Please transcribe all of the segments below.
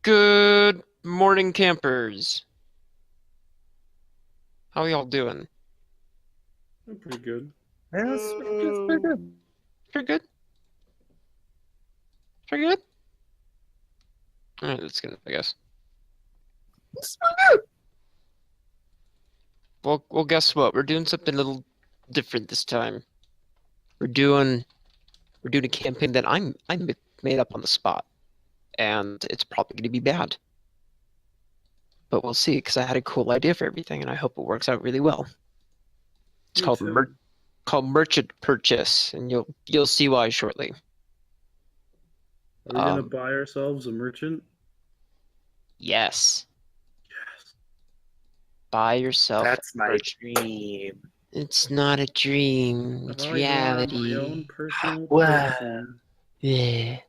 Good morning, campers. How y'all doing? I'm pretty good. Yeah, it's pretty Boo. good. Pretty good? Pretty good? Alright, that's good, I guess. It's pretty Well, guess what? We're doing something a little different this time. We're doing we're doing a campaign that I'm made up on the spot, and it's probably going to be bad. But we'll see, because I had a cool idea for everything, and I hope it works out really well. It's Me too. called Merchant Purchase, and you'll see why shortly. Are we gonna Um, buy ourselves a merchant? yes, Yes. buy yourself That's a my merchant. dream. It's not a dream, it's I want my own reality. personal Wow. person. Yeah.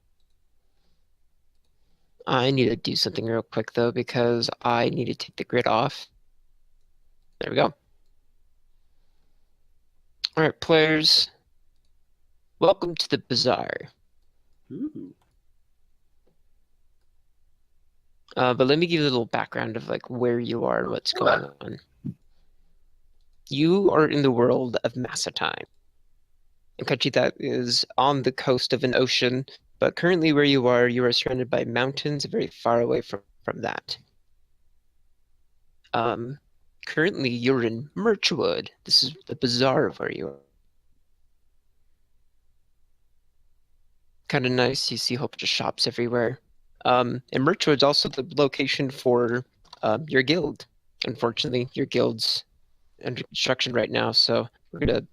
I need to do something real quick though, because I need to take the grid off. There we go. Alright, players. Welcome to the bazaar. Ooh. But let me give you a little background of like where you are and what's going on. You are in the world of Macedon, a country that is on the coast of an ocean, but currently where you are surrounded by mountains very far away from that. Currently you're in Mirchwood. This is the bazaar of where you are. Kind of nice. You see a whole bunch of shops everywhere. And Mirchwood's also the location for your guild. Unfortunately, your guild's under construction right now, so we're gonna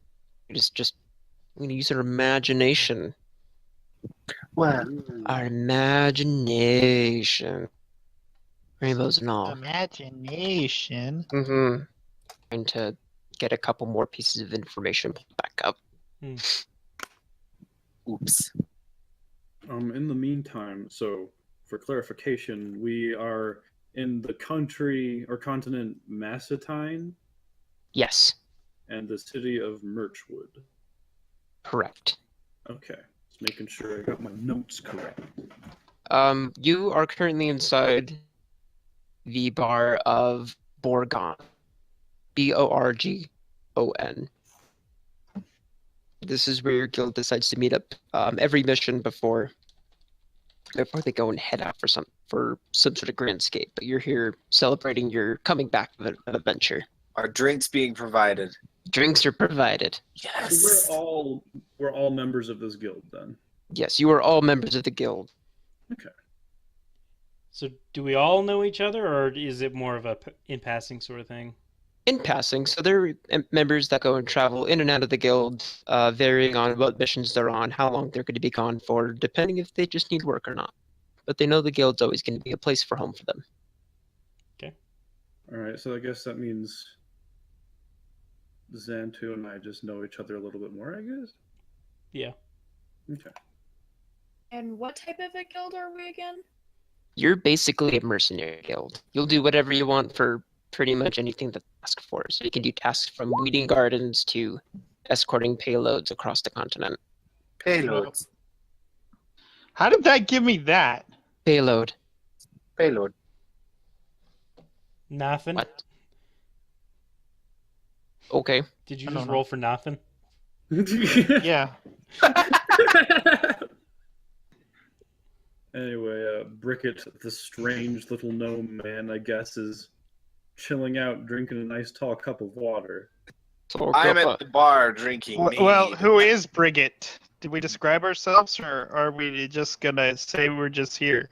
use our imagination. Wow. Ooh. Our imagination. Rainbows and all. Imagination. Mm-hmm. Trying to get a couple more pieces of information pulled back up. Oops. In the meantime, so for clarification, we are in the country or continent Macedon Yes, and the city of Mirchwood. correct. Okay. Just making sure I got my notes correct. You are currently inside the bar of Borgon. Borgon. This is where your guild decides to meet up every mission before they go and head out for some sort of grandscape. But you're here celebrating your coming back of an adventure. Are drinks being provided? Drinks are provided. So Yes. we're all members of this guild then. Yes, you are all members of the guild. Okay. So, do we all know each other, or is it more of a in passing sort of thing? In passing, so they're members that go and travel in and out of the guild, varying on what missions they're on, how long they're going to be gone for, depending if they just need work or not. But they know the guild's always going to be a place for home for them. All right. So I guess that means Xantu and I just know each other a little bit more, I guess. Yeah. Okay. And what type of a guild are we again? You're basically a mercenary guild. You'll do whatever you want for pretty much anything that's asked for. So you can do tasks from weeding gardens to escorting payloads across the continent. Payloads. How did that give me that? Payload. Payload. Nothing. What? Okay. Did you I just don't know. roll for nothing? Yeah. Anyway, Bricket, the strange little gnome man, I guess, is chilling out, drinking a nice tall cup of water. So I'm at the bar drinking mead. Well, who is Brigitte? Did we describe ourselves, or are we just gonna say we're just here?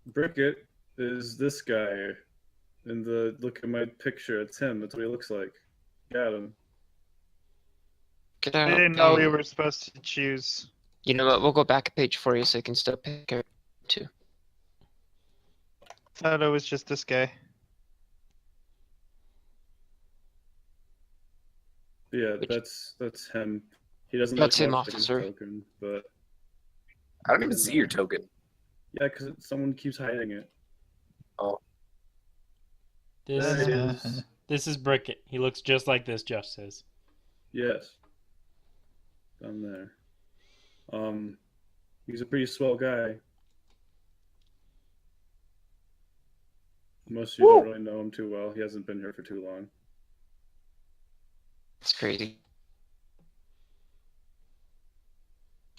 Bricket is this guy. In the look at my picture, it's him. That's what he looks like. Got him. Get I out. didn't know we were supposed to choose. You know what? We'll go back a page for you so you can still pick it too. Thought it was just this guy. Yeah, Which- that's him. He doesn't That's look him, much like his officer. token, but I don't even see your token. yeah, because someone keeps hiding it. Oh, This There is it is. this is Bricket. He looks just like this. Just says. Yes. Down there. He's a pretty swell guy. Most of you don't really know him too well. He hasn't been here for too long. It's crazy.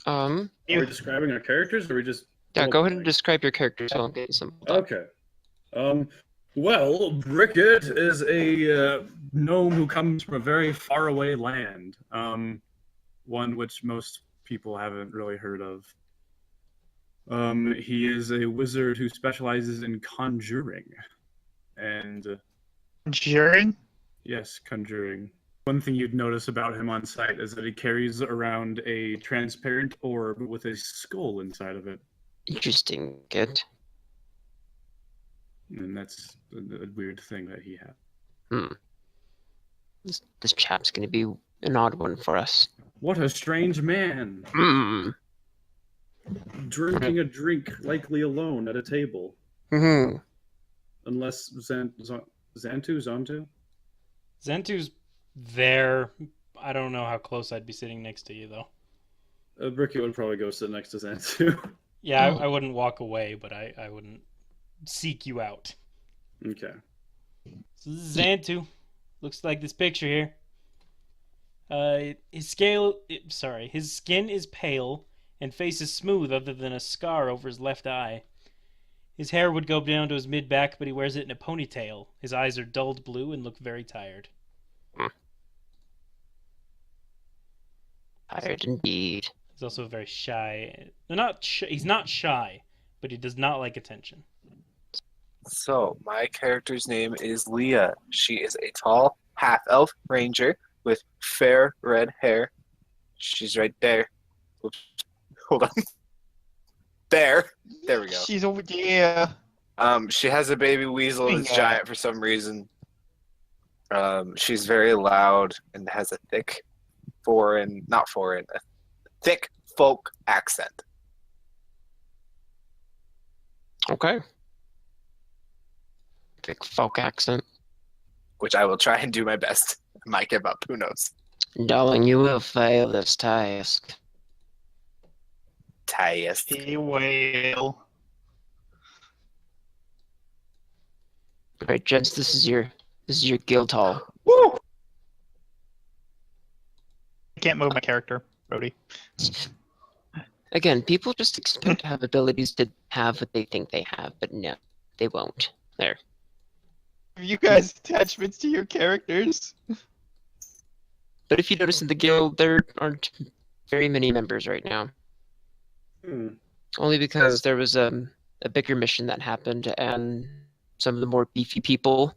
Are we describing our characters, or are we just... Yeah, go ahead and describe your character so I'm getting some. Okay. Well, Bricket is a gnome who comes from a very faraway land. One which most people haven't really heard of. He is a wizard who specializes in conjuring. And... Conjuring? Yes, conjuring. One thing you'd notice about him on site is that he carries around a transparent orb with a skull inside of it. Interesting. Good. And that's a weird thing that he had. This chap's gonna be an odd one for us. What a strange man! Hmm. Drinking a drink, likely alone at a table. Hmm. Unless Zantu? Zentu's there. I don't know how close I'd be sitting next to you, though. Bricket would probably go sit next to Zantu. Yeah, I wouldn't walk away, but I wouldn't seek you out. Okay. So this is Xantu. Looks like this picture here. His skin is pale and face is smooth other than a scar over his left eye. His hair would go down to his mid-back, but he wears it in a ponytail. His eyes are dulled blue and look very tired. Tired indeed. He's also very shy. He's not shy, but he does not like attention. So, my character's name is Leah. She is a tall half-elf ranger with fair red hair. She's right there. Oops. Hold on. There we go. She's over there. She has a baby weasel that's giant for some reason. She's very loud and has a thick a thick folk accent. Okay. Thick folk accent. Which I will try and do my best. I might give up, who knows. Darling, you will fail this task. Task. He will. Alright, gents, this is your guild hall. Woo! I can't move my character, Brody. Again, people just expect to have abilities to have what they think they have, but no, they won't. There. Have you guys attachments to your characters? But if you notice in the guild, there aren't very many members right now. Only because there was a bigger mission that happened, and some of the more beefy people,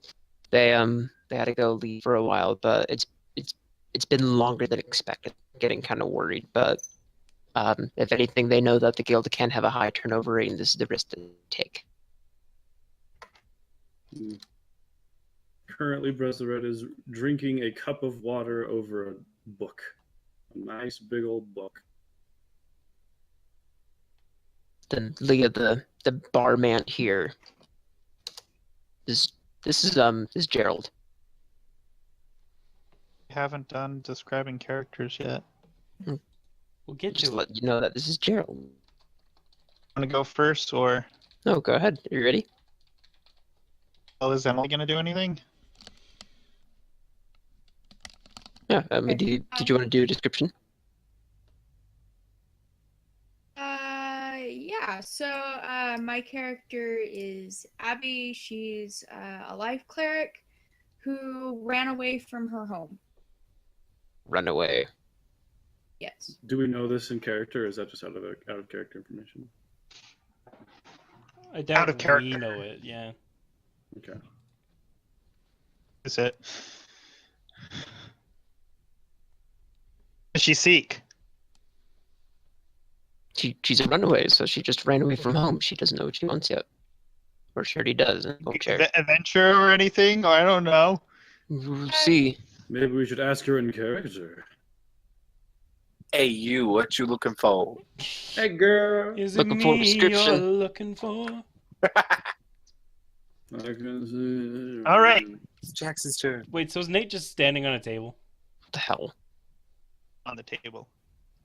they had to go leave for a while. But it's been longer than expected. Getting kind of worried, but if anything, they know that the guild can have a high turnover rate, and this is the risk they take. Currently, Brezzaret is drinking a cup of water over a book. A nice big old book. Then Leah, the barman here. This is Gerald. We haven't done describing characters yet. We'll get Just to let it. you know that this is Gerald. Want to go first, or No, go ahead. Are you ready? is Emily going to do anything? Yeah. Did you want to do a description? Yeah. So, my character is Abby. She's a life cleric who ran away from her home. Run away. Yes. Do we know this in character, or is that just out of character information? I doubt Out of we character. know it, yeah. Okay. Is it? Does she seek? She's a runaway, so she just ran away from home. She doesn't know what she wants yet. Or she already does, and won't share. Adventure or anything? I don't know. We'll see. Maybe we should ask her in character. Hey, you, what you looking for? Hey, girl. Is it Looking for a me description. you're looking for? All right. It's Jackson's turn. Wait, so is Nate just standing on a table? What the hell? On the table.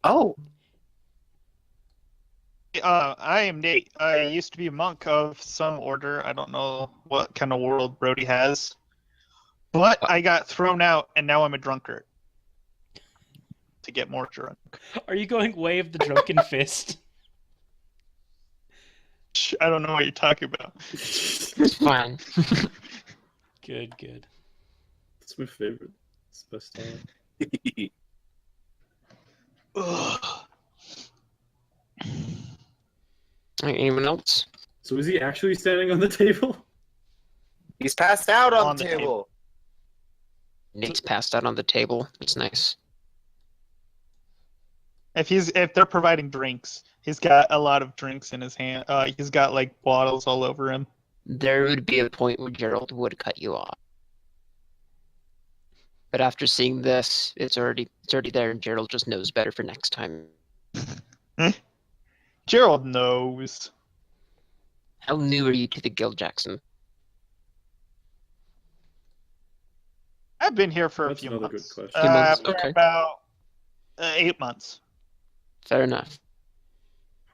Oh, I am Nate. I used to be a monk of some order. I don't know what kind of world Brody has, but I got thrown out, and now I'm a drunkard. To get more drunk. Are you going way of the drunken fist? I don't know what you're talking about. It's fine. Good, good. That's my favorite. It's the best time. Ugh. Anyone else? So is he actually standing on the table? He's passed out on, On the the table. Nate's passed out on the table. It's nice. If they're providing drinks, he's got a lot of drinks in his hand. He's got like bottles all over him. There would be a point where Gerald would cut you off. But after seeing this, it's already there, and Gerald just knows better for next time. Gerald knows. How new are you to the guild, Jackson? I've been here for That's a few another months. good question. Few months, For okay. about 8 months. Fair enough.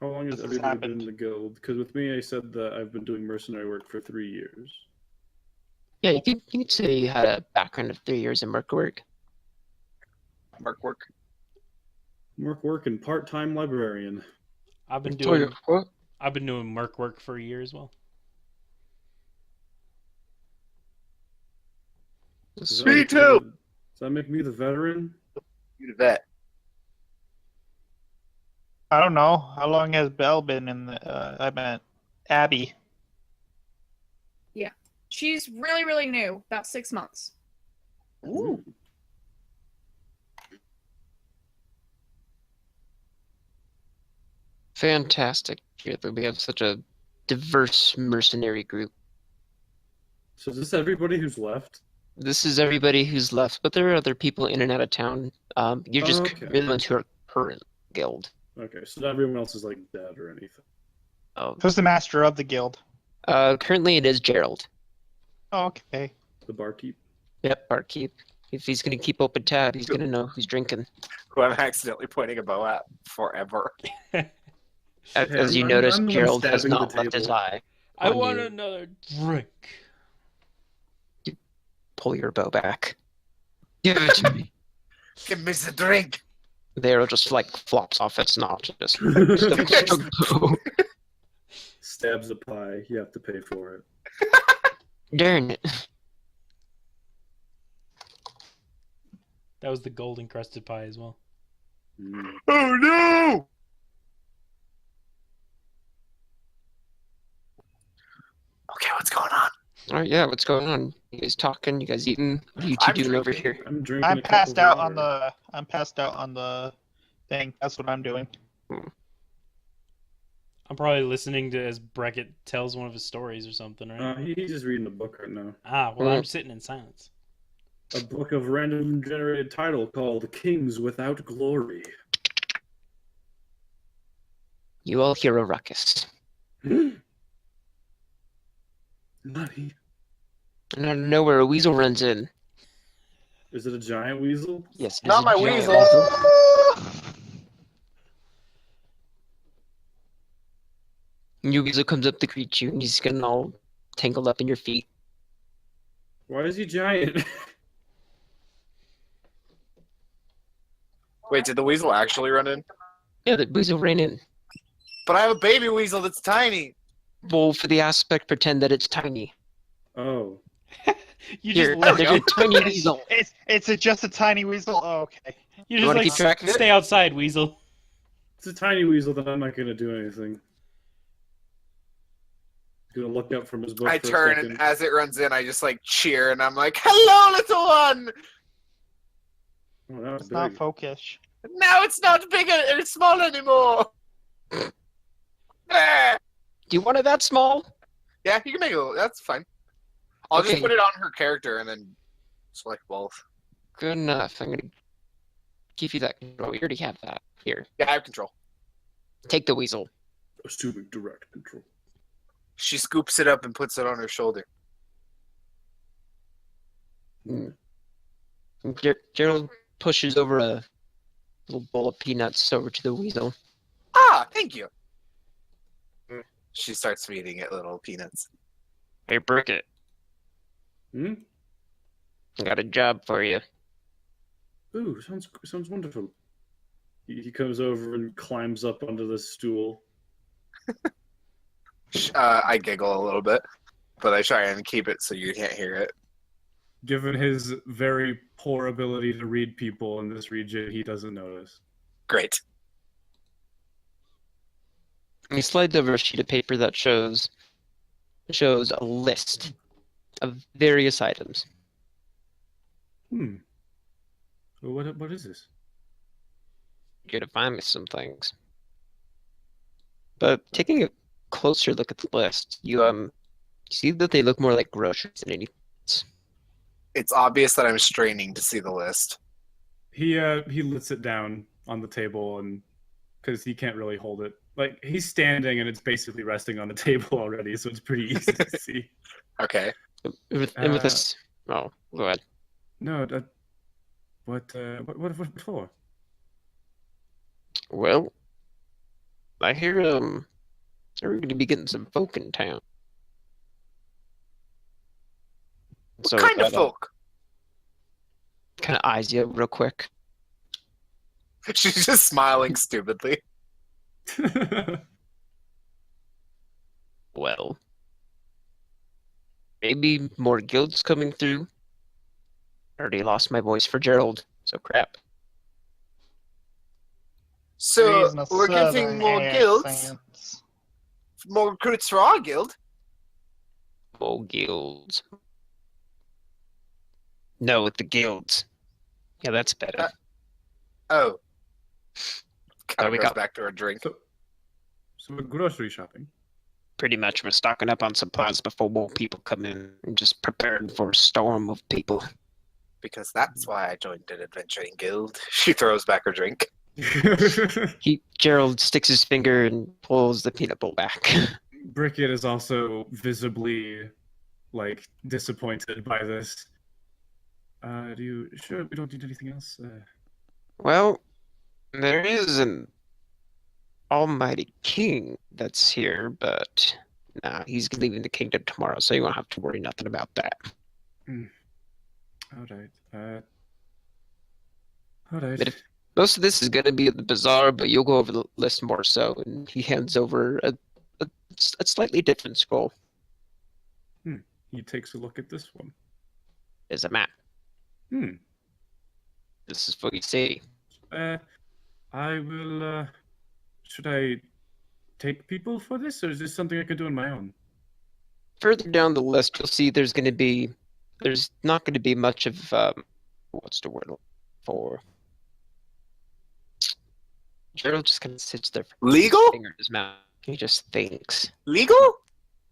How long has This has everybody been in happened. the guild? Because with me, I said that I've been doing mercenary work for 3 years. Yeah, you could say you had a background of 3 years in merc work. Work. Work and part-time librarian. I've been Victoria, doing what? merc work for a year as well. Does that Me make too! Does that make me the veteran? You the vet. I don't know. How long has Belle been in the? I meant Abby. She's really, really new. About 6 months. Ooh. Fantastic. Here that we have such a diverse mercenary group. So is this everybody who's left? This is everybody who's left, but there are other people in and out of town. You're just Okay. the ones who are current guild. Okay, so everyone else is like dead or anything. Oh, Who's the master of the guild? currently it is Gerald. Oh, okay. The barkeep. Yep, barkeep. If he's gonna keep open tab, he's gonna know who's drinking. Who I'm accidentally pointing a bow at forever. As you I'm notice, the one Gerald has stabbing the not left his table. eye. I On want you. another drink. Pull your bow back. Give it to me. Give me the drink. The arrow just like flops off its notch. Just Stabs a pie. You have to pay for it. darn it. That was the gold encrusted pie as well. Mm. Oh no! Okay, what's going on? All right, yeah. What's going on? You guys talking? You guys eating? What are you 2 I'm doing over drinking. here? I'm drinking. I'm a cup passed of out water. on the. I'm passed out on the thing. That's what I'm doing. I'm probably listening to as Brackett tells one of his stories or something, right? He's just reading a book right now. Well, I'm sitting in silence. A book of random generated title called Kings Without Glory. You all hear a ruckus. Nutty. And out of nowhere, a weasel runs in. Is it a giant weasel? Yes, it is Not a my giant weasel. Your weasel comes up to greet you, and he's getting all tangled up in your feet. Why is he giant? Wait, did the weasel actually run in? Yeah, the weasel ran in. But I have a baby weasel that's tiny. Well, for the aspect, pretend that it's tiny. Oh. You Here, just let there's a tiny weasel. It's just a tiny weasel. Oh, okay. you You just wanna like keep track of it? stay outside, weasel. It's a tiny weasel that I'm not going to do anything. He's going to look up from his book I for a turn, second. and as it runs in, I just like cheer, and I'm like, "Hello, little one." Oh, that was It's not big. folkish. Now it's not big or small anymore. Eh. Do you want it that small? Yeah, you can make it. That's fine. I'll Okay. just put it on her character and then select both. Good enough. I'm gonna give you that control. We already have that. Here, Yeah, I have control. take the weasel. Assuming direct control. She scoops it up and puts it on her shoulder. Gerald pushes over a little bowl of peanuts over to the weasel. Ah, thank you. She starts feeding it little peanuts. Hey, Bricket, Hmm? I got a job for you. Ooh, sounds wonderful. He comes over and climbs up onto the stool. I giggle a little bit, but I try and keep it so you can't hear it. Given his very poor ability to read people in this region, he doesn't notice. Great. He slides over a sheet of paper that shows a list of various items. Hmm. Well, what is this? You're gonna find me some things. But taking a closer look at the list, you see that they look more like groceries than anything else. It's obvious that I'm straining to see the list. He lets it down on the table, and because he can't really hold it, like he's standing and it's basically resting on the table already, so it's pretty easy to see. Okay. With this, oh, go ahead. No, what for? Well, I hear we're gonna be getting some folk in town. What So kind of folk? kind of eyes you real quick. She's just smiling stupidly. Well, maybe more guilds coming through. Already lost my voice for Gerald, so crap. So Using a we're getting southern more guilds, accent. more recruits for our guild. More guilds. No, with the guilds. Yeah, that's better. Oh. Oh, Kind we of goes got- back to her drink. So we're grocery shopping. Pretty much, we're stocking up on supplies before more people come in and just preparing for a storm of people. Because that's why I joined an adventuring guild. She throws back her drink. Gerald sticks his finger and pulls the peanut bowl back. Bricket is also visibly like disappointed by this. Sure we don't need anything else? Well, there is an almighty king that's here, but nah, he's leaving the kingdom tomorrow, so you won't have to worry nothing about that. All right. All right. But most of this is going to be at the bazaar, but you'll go over the list more so, and he hands over a slightly different scroll. He takes a look at this one. There's a map. Hmm. This is Foggy City. I will. Should I take people for this, or is this something I could do on my own? Further down the list, you'll see there's not going to be much of what's the word for? Gerald just kind of sits there, Legal? finger in his mouth. He just thinks. Legal?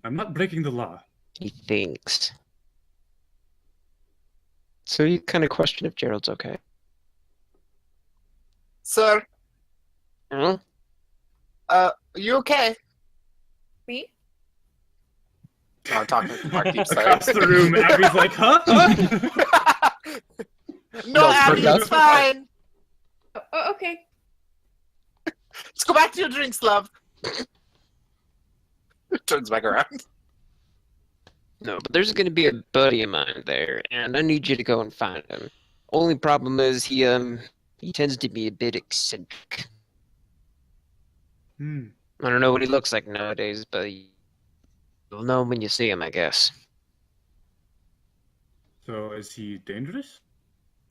I'm not breaking the law. He thinks. So you kind of question if Gerald's okay. Sir, Huh? you okay? Me? No, I'm talking to Marky. Sorry. Across the room, Abby's like, huh? No, Abby, that's it's fine. Oh, okay. Let's go back to your drinks, love. Turns back around. No, but there's going to be a buddy of mine there, and I need you to go and find him. Only problem is he tends to be a bit eccentric. Hmm. I don't know what he looks like nowadays, but you'll know when you see him, I guess. So is he dangerous?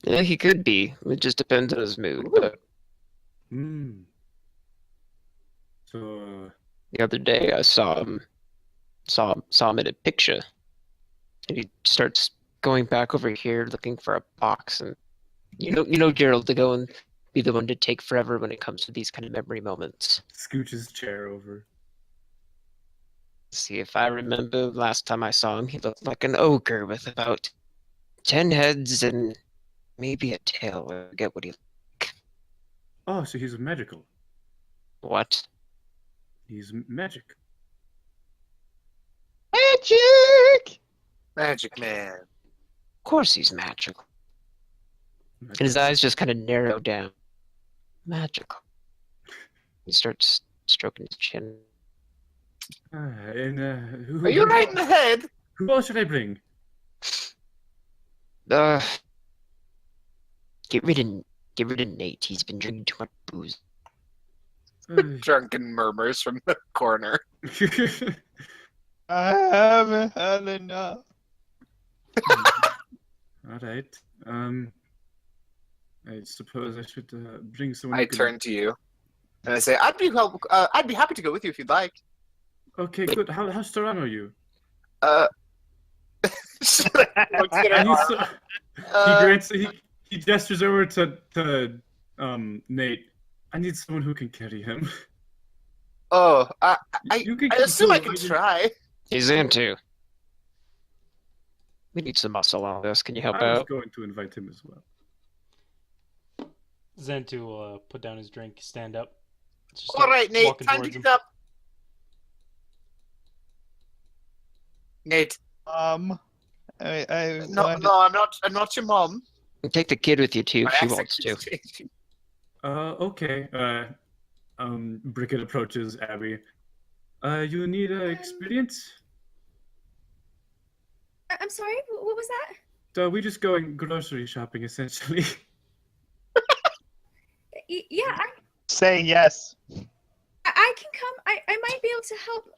Yeah, he could be. It just depends on his mood. But Hmm. So, the other day I saw him in a picture, and he starts going back over here looking for a box, and you know Gerald to go and be the one to take forever when it comes to these kind of memory moments. scooch his chair over. See, if I remember last time I saw him, he looked like an ogre with about 10 heads and maybe a tail. I forget what he. Oh, so he's magical. What? He's magic. Magic! Magic man. Of course he's magical. And his eyes just kind of narrow down. Magical. He starts stroking his chin. Who, Are you right in the head? who else should I bring? Uh, get rid of Nate. He's been drinking too much booze. Drunken murmurs from the corner. I haven't had enough. All right. I suppose I should bring someone. I who can- turn to you, and I say, I'd be happy to go with you if you'd like. Okay, good. How strong are you? Looks at her And arm. he gestures over to Nate. I need someone who can carry him. Oh, I You can assume I control can it. try. He's into. We need some muscle on this. Can you help I was out? going to invite him as well. Zentu will put down his drink, stand up. Just All right, Nate, walking time to towards get him. up. Nate, I no, wanted- no, I'm not your mom. Take the kid with you too My if she accent wants to. keeps changing. Okay. Brickett approaches Abby. You need experience? I'm sorry. What was that? We just going grocery shopping essentially. Yeah, saying yes. I can come. I might be able to help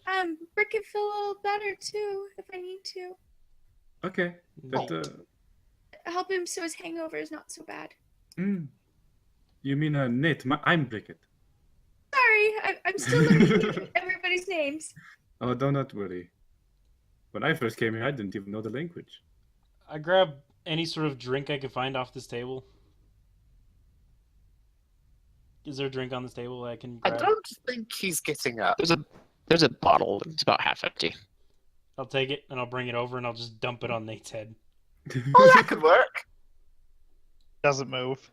Brickett feel a little better too if I need to. Okay. That, Help him so his hangover is not so bad. You mean Nate? I'm Brickett. Sorry, I'm still learning everybody's names. Oh, do not worry. When I first came here, I didn't even know the language. I grab any sort of drink I can find off this table. Is there a drink on this table that I can I grab? don't think he's getting up. There's a bottle. It's about half empty. I'll take it and I'll bring it over and I'll just dump it on Nate's head. Oh, that could work. Doesn't move.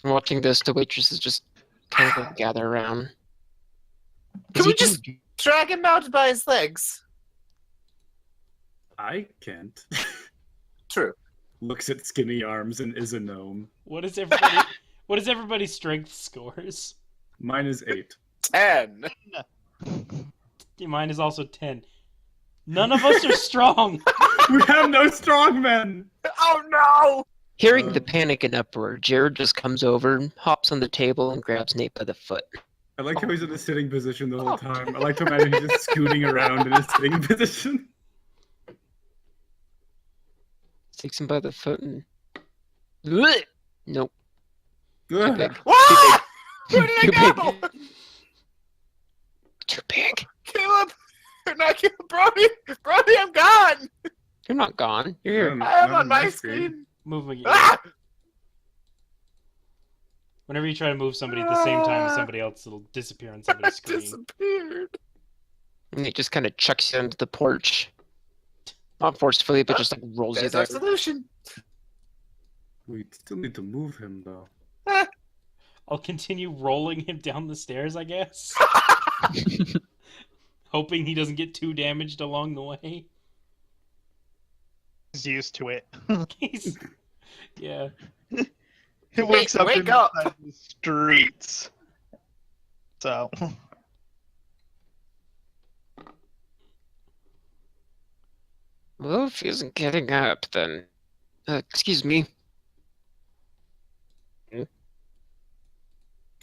Watching this, the waitresses just kind of like gather around. Can Is we he just doing- drag him out by his legs? I can't. True. Looks at skinny arms and is a gnome. What is everybody? What is everybody's strength scores? Mine is 8. 10. Mine is also 10. None of us are strong. We have no strong men. Oh no! Hearing the panic and uproar, Jared just comes over, hops on the table, and grabs Nate by the foot. I like how he's in a sitting position the whole time. I like to imagine he's just scooting around in a sitting position. Takes him by the foot and. Blech! Nope. Too big. What? Where Too did I big. go? Too big. Caleb! Not Caleb, Brody! Brody, I'm gone! You're not gone. You're here. Um, I am not on my screen. Move again. Ah! Whenever you try to move somebody at the same time as somebody else, it'll disappear on I somebody's screen. disappeared. And he just kind of chucks you onto the porch. Not forcefully, but just like rolls you There's there. our solution. We still need to move him though. I'll continue rolling him down the stairs, I guess. Hoping he doesn't get too damaged along the way. He's used to it. He's... Yeah. He wakes up wake in up. the streets. So Well, if he isn't getting up, then. Excuse me.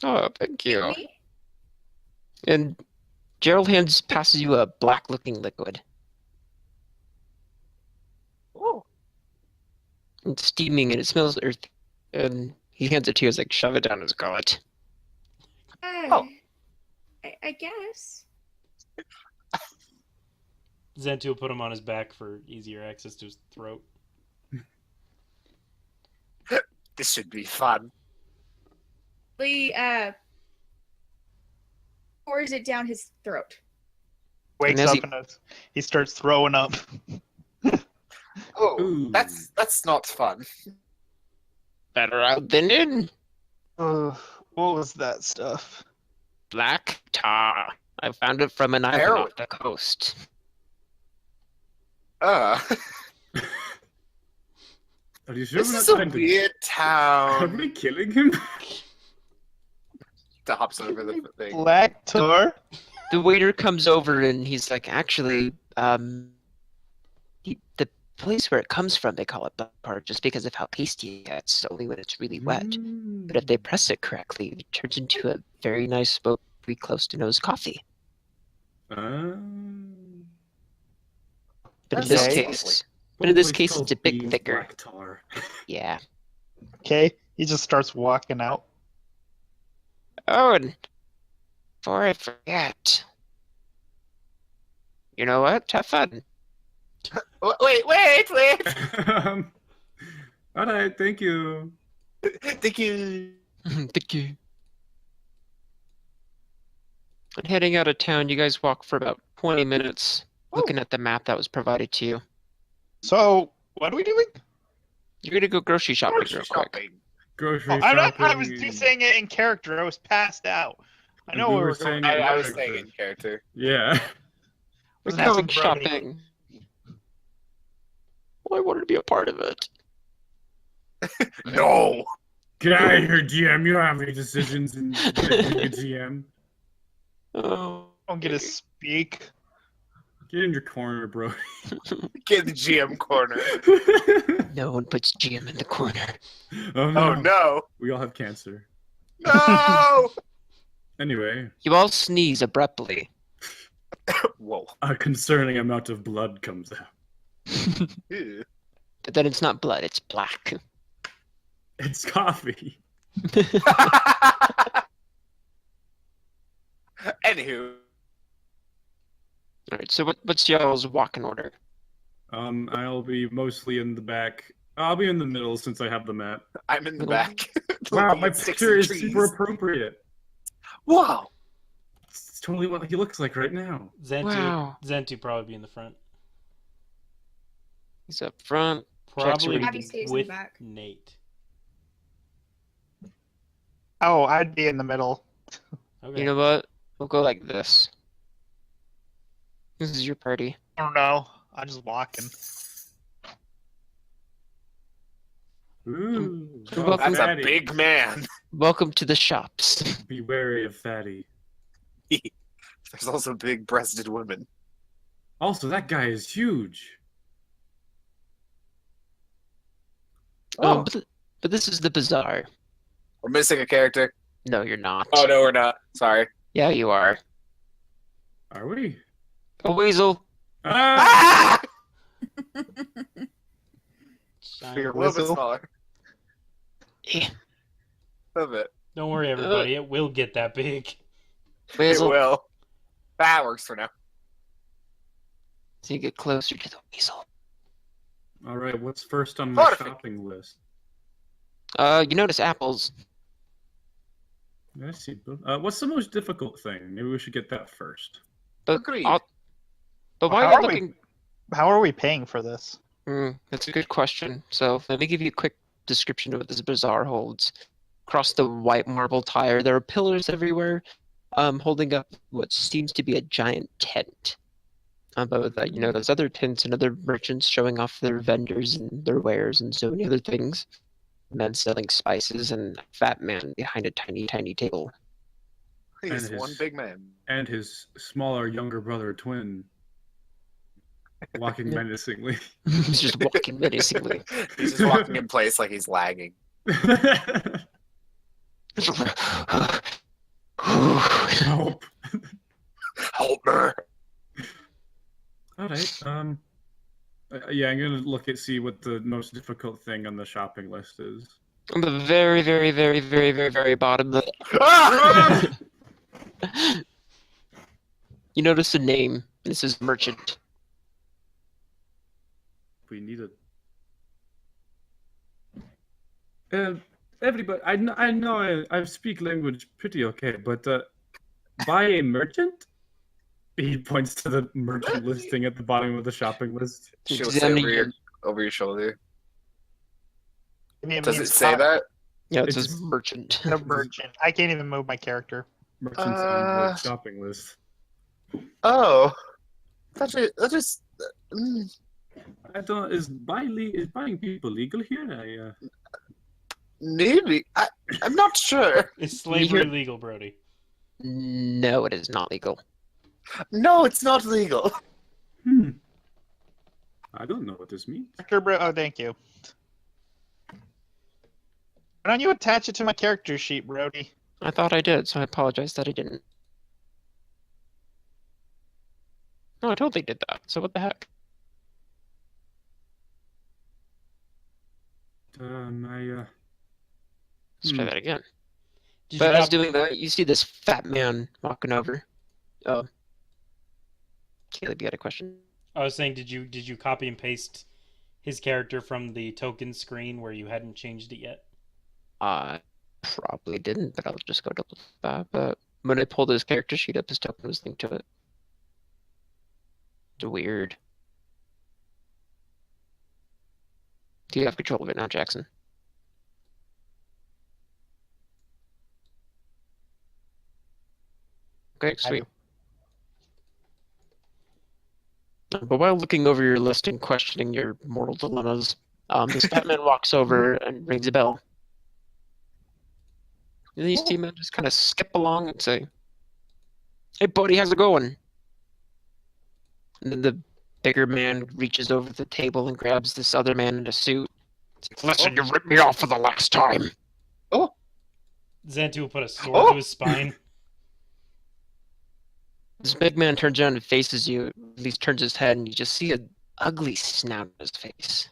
Oh, thank you. Me? And Gerald passes you a black-looking liquid. Oh, It's steaming and it smells earthy. And he hands it to you as like shove it down his gullet. Oh. I guess. Zentu will put him on his back for easier access to his throat. this should be fun. Lee pours it down his throat. wakes as up he- and he starts throwing up. Oh, Ooh. that's not fun. Better out than in. What was that stuff? Black tar. I found it from an island Heroin. off the coast. Are you sure This we're not is a trying to... weird Are town. we killing him? That hops over the thing. Black tar? the waiter comes over and he's like, actually, the place where it comes from, they call it butter just because of how pasty it gets, only when it's really wet. But if they press it correctly, it turns into a very nice, smoky, close-to-nose coffee. But in this Okay. case, it's called a bit beans thicker. Black tar. Yeah. Okay, he just starts walking out. Oh, and before I forget, you know what? Have fun. Wait. All right, thank you. Thank you. Thank you. And heading out of town, you guys walk for about 20 minutes, looking at the map that was provided to you. So, what are we doing? You're gonna go grocery shopping Grocery real quick. shopping. Grocery I shopping. was just saying it in character. I was passed out. I know We we were were saying going. it- I was saying in character. Yeah. Was We're asking going Brody. shopping. Well, I wanted to be a part of it. No. Get out of here, GM. You don't have any decisions in being a GM. Oh, Don't get to speak. Get in your corner, bro. Get in the GM corner. no one puts GM in the corner. Oh no. Oh no. We all have cancer. No. Anyway, You all sneeze abruptly. Whoa. a concerning amount of blood comes out. Ew. But then it's not blood, it's black. It's coffee. Anywho. Alright, so what's y'all's walking order? I'll be mostly in the back. I'll be in the middle since I have the map. I'm in the back. Wow, Looking my at sticks picture and is trees. super appropriate. Wow. It's totally what he looks like right now. Wow. Zentu probably be in the front. He's up front. Probably Jackson Abby stays in the with back. Nate. Oh, I'd be in the middle. Okay. You know what? We'll go like this. This is your party. I don't know. I'm just walking. Ooh, Well, That's fatty. a big man. Welcome to the shops. Be wary of fatty. There's also big-breasted women. Also, that guy is huge. Oh, But this is the bazaar. we're missing a character. No, you're not. Oh no, we're not. Sorry. Yeah, you are. Are we? A weasel. Ah! Ah! Shine- Fear A little bit whistle. smaller. Eh, A little bit. Don't worry, everybody. It will get that big. It Weasel. will. That works for now. So you get closer to the weasel. All right, what's first on my Perfect. shopping list? You notice apples. I see. What's the most difficult thing? Maybe we should get that first. But Agreed. but while How you're are we- looking, How are we paying for this? that's a good question. So let me give you a quick description of what this bazaar holds. Across the white marble tire, there are pillars everywhere, holding up what seems to be a giant tent. But with that, there's other tents and other merchants showing off their vendors and their wares and so many other things. Men selling spices and a fat man behind a tiny, tiny table. He's And one his- big man. And his smaller younger brother twin walking Yeah. menacingly. He's just walking menacingly. He's just walking in place like he's lagging. Help. Help me. All right. Yeah, I'm gonna see what the most difficult thing on the shopping list is. On the very, very, very, very, very, very bottom, Ah! you notice a name. This is merchant. We need it. Everybody, I know I speak language pretty okay, but buy a merchant. He points to the merchant listing at the bottom of the shopping list. She'll say Examine over your shoulder. Give me a Does it mean say spot. that? Yeah, it It's says just- merchant. The merchant. I can't even move my character. Merchants on Uh, the shopping list. Oh. That just. Mm. I don't. Is buying people legal here? Maybe. I'm not sure. Is slavery hear- legal, Brody? No, it is not legal. No, it's not legal. I don't know what this means. Oh, thank you. Why don't you attach it to my character sheet, Brody? I thought I did, so I apologize that I didn't. No, I totally did that. So what the heck? Let's try that again. Did But you as cop- doing that, you see this fat man walking over. Oh, Caleb, you got a question? I was saying, did you copy and paste his character from the token screen where you hadn't changed it yet? I probably didn't, but I'll just go double that. But when I pulled his character sheet up, his token was linked to it. It's weird. Do you have control of it now, Jackson? Okay, sweet. But while looking over your list and questioning your mortal dilemmas, this Batman walks over and rings a bell. And these two men just kind of skip along and say, "Hey, buddy, how's it going?" And then the bigger man reaches over the table and grabs this other man in a suit. "Listen, you ripped me off for the last time." Xantu will put a sword to his spine. This big man turns around and faces you, at least turns his head, and you just see an ugly snout on his face.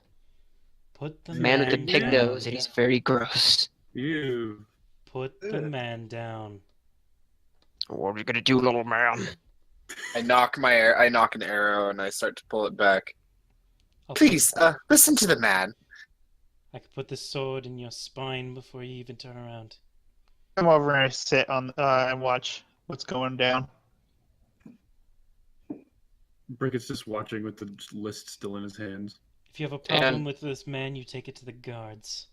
Put the Man with the pig down. nose, and he's very gross. Ew. Put the man down. What are you gonna do, little man? I knock an arrow and I start to pull it back. I'll Please, listen to the man. I could put this sword in your spine before you even turn around. Come over and sit on and watch what's going down. Brickett's just watching with the list still in his hands. If you have a problem And- with this man, you take it to the guards.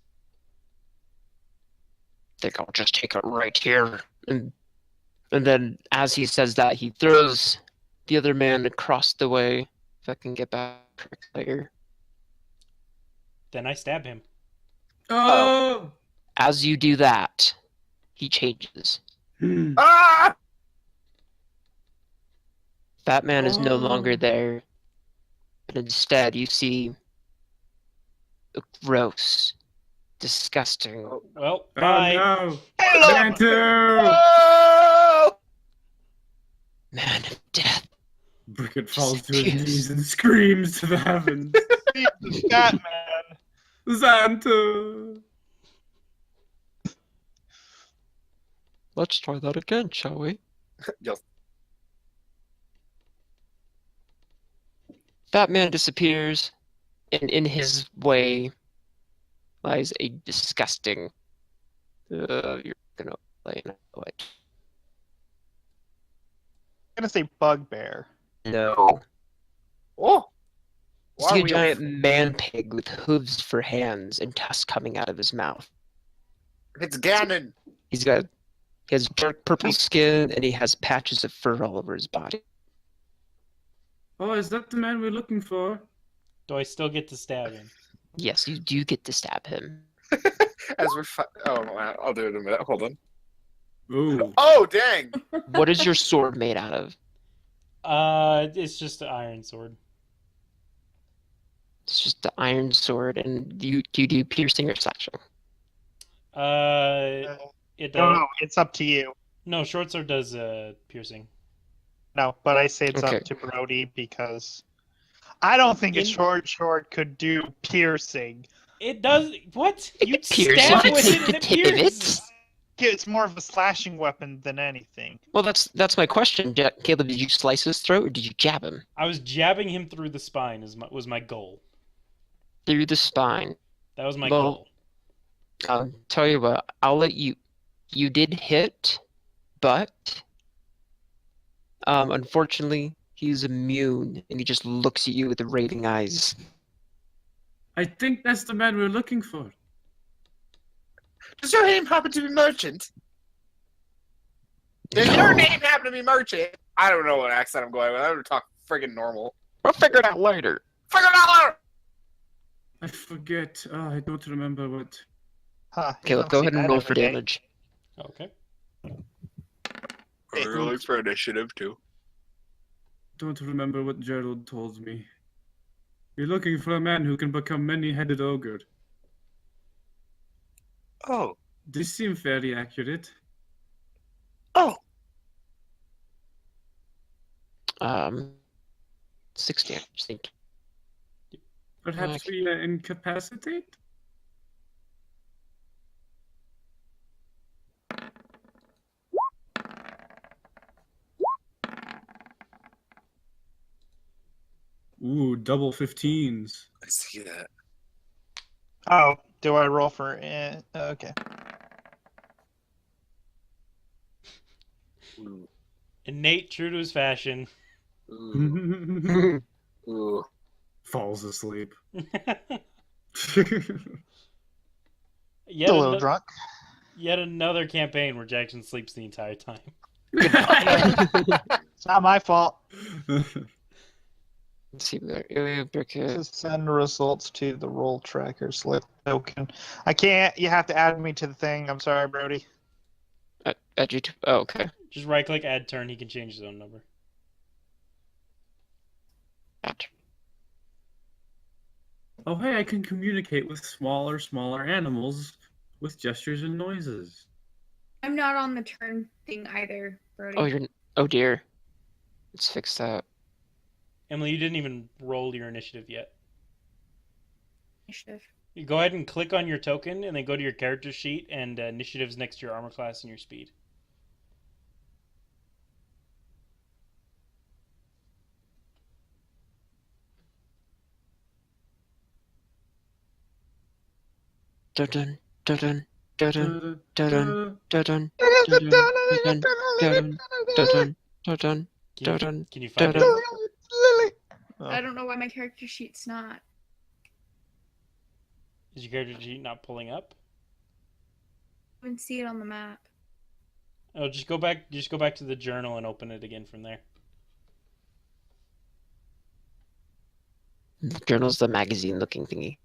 Think I'll just take it right here. And then as he says that, he throws the other man across the way. If I can get back later. Then I stab him. Oh! As you do that, he changes. Ah! That man is no Oh. longer there. But instead, you see a gross, disgusting, Well, Oh bye. no! Hello! Xantu! Oh! man of death. Brickett falls to his Disappears. knees and screams to the heavens. The Batman. Xantu! Let's try that again, shall we? Yes. Batman disappears, and in his way lies a disgusting. You're gonna play like I'm gonna say bugbear. no. Oh! You Why see are a we giant man pig with hooves for hands and tusks coming out of his mouth. It's Ganon! He has dark purple skin and he has patches of fur all over his body. Oh, is that the man we're looking for? Do I still get to stab him? Yes, you do get to stab him. As we're oh, wow. I'll do it in a minute. Hold on. Ooh. Oh, dang! What is your sword made out of? It's just an iron sword. It's just the iron sword, and do you do piercing or slashing? It No, does. no, it's up to you. No, short sword does piercing. No, but I say it's Okay. up to Brody because I don't think a In- short could do piercing. It does. What? It You could pierce stab if you with take it the and it tip of it. pierces. It's more of a slashing weapon than anything. Well, that's my question, Caleb. Did you slice his throat or did you jab him I was jabbing him through the spine. Was my goal. through the spine? That was my Well- goal. Tell you what, I'll let you. You did hit, but unfortunately, he's immune, and he just looks at you with the raving eyes. I think that's the man we're looking for. Does your name happen to be Merchant? Does your name happen to be Merchant? I don't know what accent I'm going with. I'm gonna talk friggin' normal. We'll figure it out later. Figure it out later! I forget. I don't remember what. Huh, you Caleb, don't go see ahead and that roll every for day. damage. Okay. I'm rolling for initiative too. don't remember what Gerald told me. You're looking for a man who can become many-headed ogre. Oh. This seems very accurate. Oh. 60, I think. Perhaps Okay. we incapacitate? Ooh, double 15s. I see that. Oh, do I roll for? Okay. Ooh. And Nate, true to his fashion. Ooh. Ooh. Falls asleep. Yet, A little ano- drunk. yet another campaign where Jackson sleeps the entire time. It's not my fault. Let's see there. Bricket. Just send results to the roll tracker slip token. I can't. You have to add me to the thing. I'm sorry, Brody. Add you to. Oh, okay. Just right click, add turn. He can change his own number. Add. Oh, hey, I can communicate with smaller animals with gestures and noises. I'm not on the turn thing either, Brody. Oh, you're. Oh dear. Let's fix that. Emily, you didn't even roll your initiative yet. Initiative. You go ahead and click on your token, and then go to your character sheet, and initiatives next to your armor class and your speed. Dun dun dun dun dun dun dun dun dun. Can you find it? Dun-dun. Lily. I don't know why my character sheet's not. Is your character sheet not pulling up? I can see it on the map. Oh, just go back. Just go back to the journal and open it again from there. The journal's the magazine-looking thingy.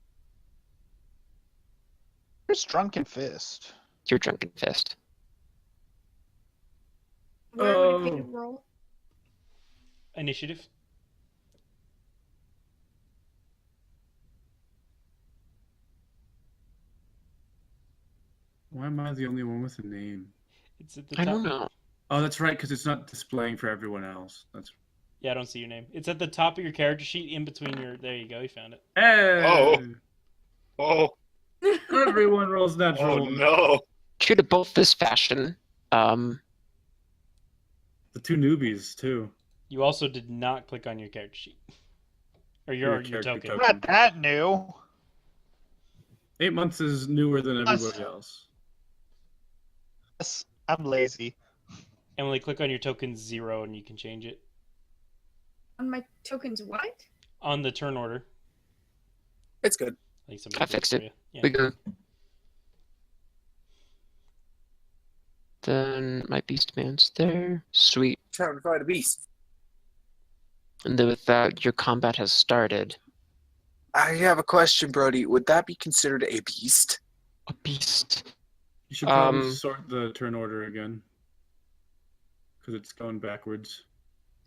Where's Drunken Fist? Your drunken fist. Where would it be to Oh. roll? Initiative. Why am I the only one with a name? It's at the I top. don't know. Oh, that's right, because it's not displaying for everyone else. That's Yeah, I don't see your name. It's at the top of your character sheet, in between your. There you go. You found it. hey! Oh. Everyone rolls natural. Oh no. True to both this fashion. The two newbies too. You also did not click on your character sheet, or your Your character token. token. Not that new. 8 months is newer than everybody else. Yes, I'm lazy. Emily, click on your token 0, and you can change it On my tokens, what? on the turn order. It's good. Like I fixed for it. you. Yeah. We go. Then my beast man's there. Sweet. Time to fight a beast. And then with that, your combat has started. I have a question, Brody. Would that be considered a beast? A beast. You should probably Um, sort the turn order again. Because it's going backwards.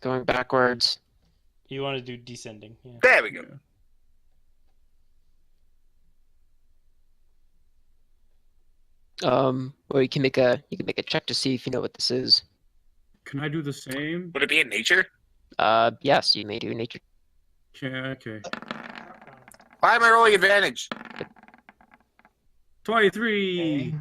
Going backwards. You want to do descending. Yeah. There we go. Yeah. Well, you can make a check to see if you know what this is. Can I do the same? Would it be in nature? Yes, you may do nature. Okay. Why am I rolling advantage? 23!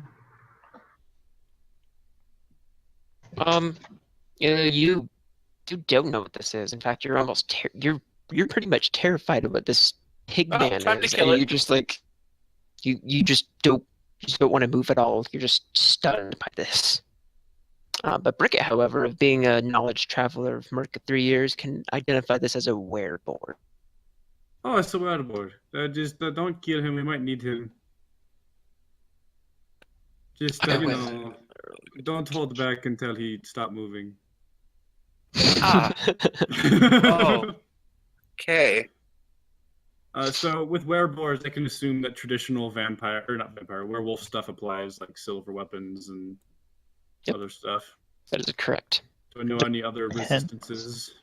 You don't know what this is. In fact, you're almost you're pretty much terrified of what this pig Oh, man time to is, kill and it. you just like you just don't want to move at all. You're just stunned by this. But Brickett, however, being a knowledge traveler of Merca 3 years, can identify this as a wereboard. Oh, it's a waterboard. Just don't kill him. We might need him. Just, don't hold back until he stops moving. Ah. Oh. Okay. So with wereboards, I can assume that traditional werewolf stuff applies, like silver weapons and Yep. other stuff. That is correct. Do I know any other resistances?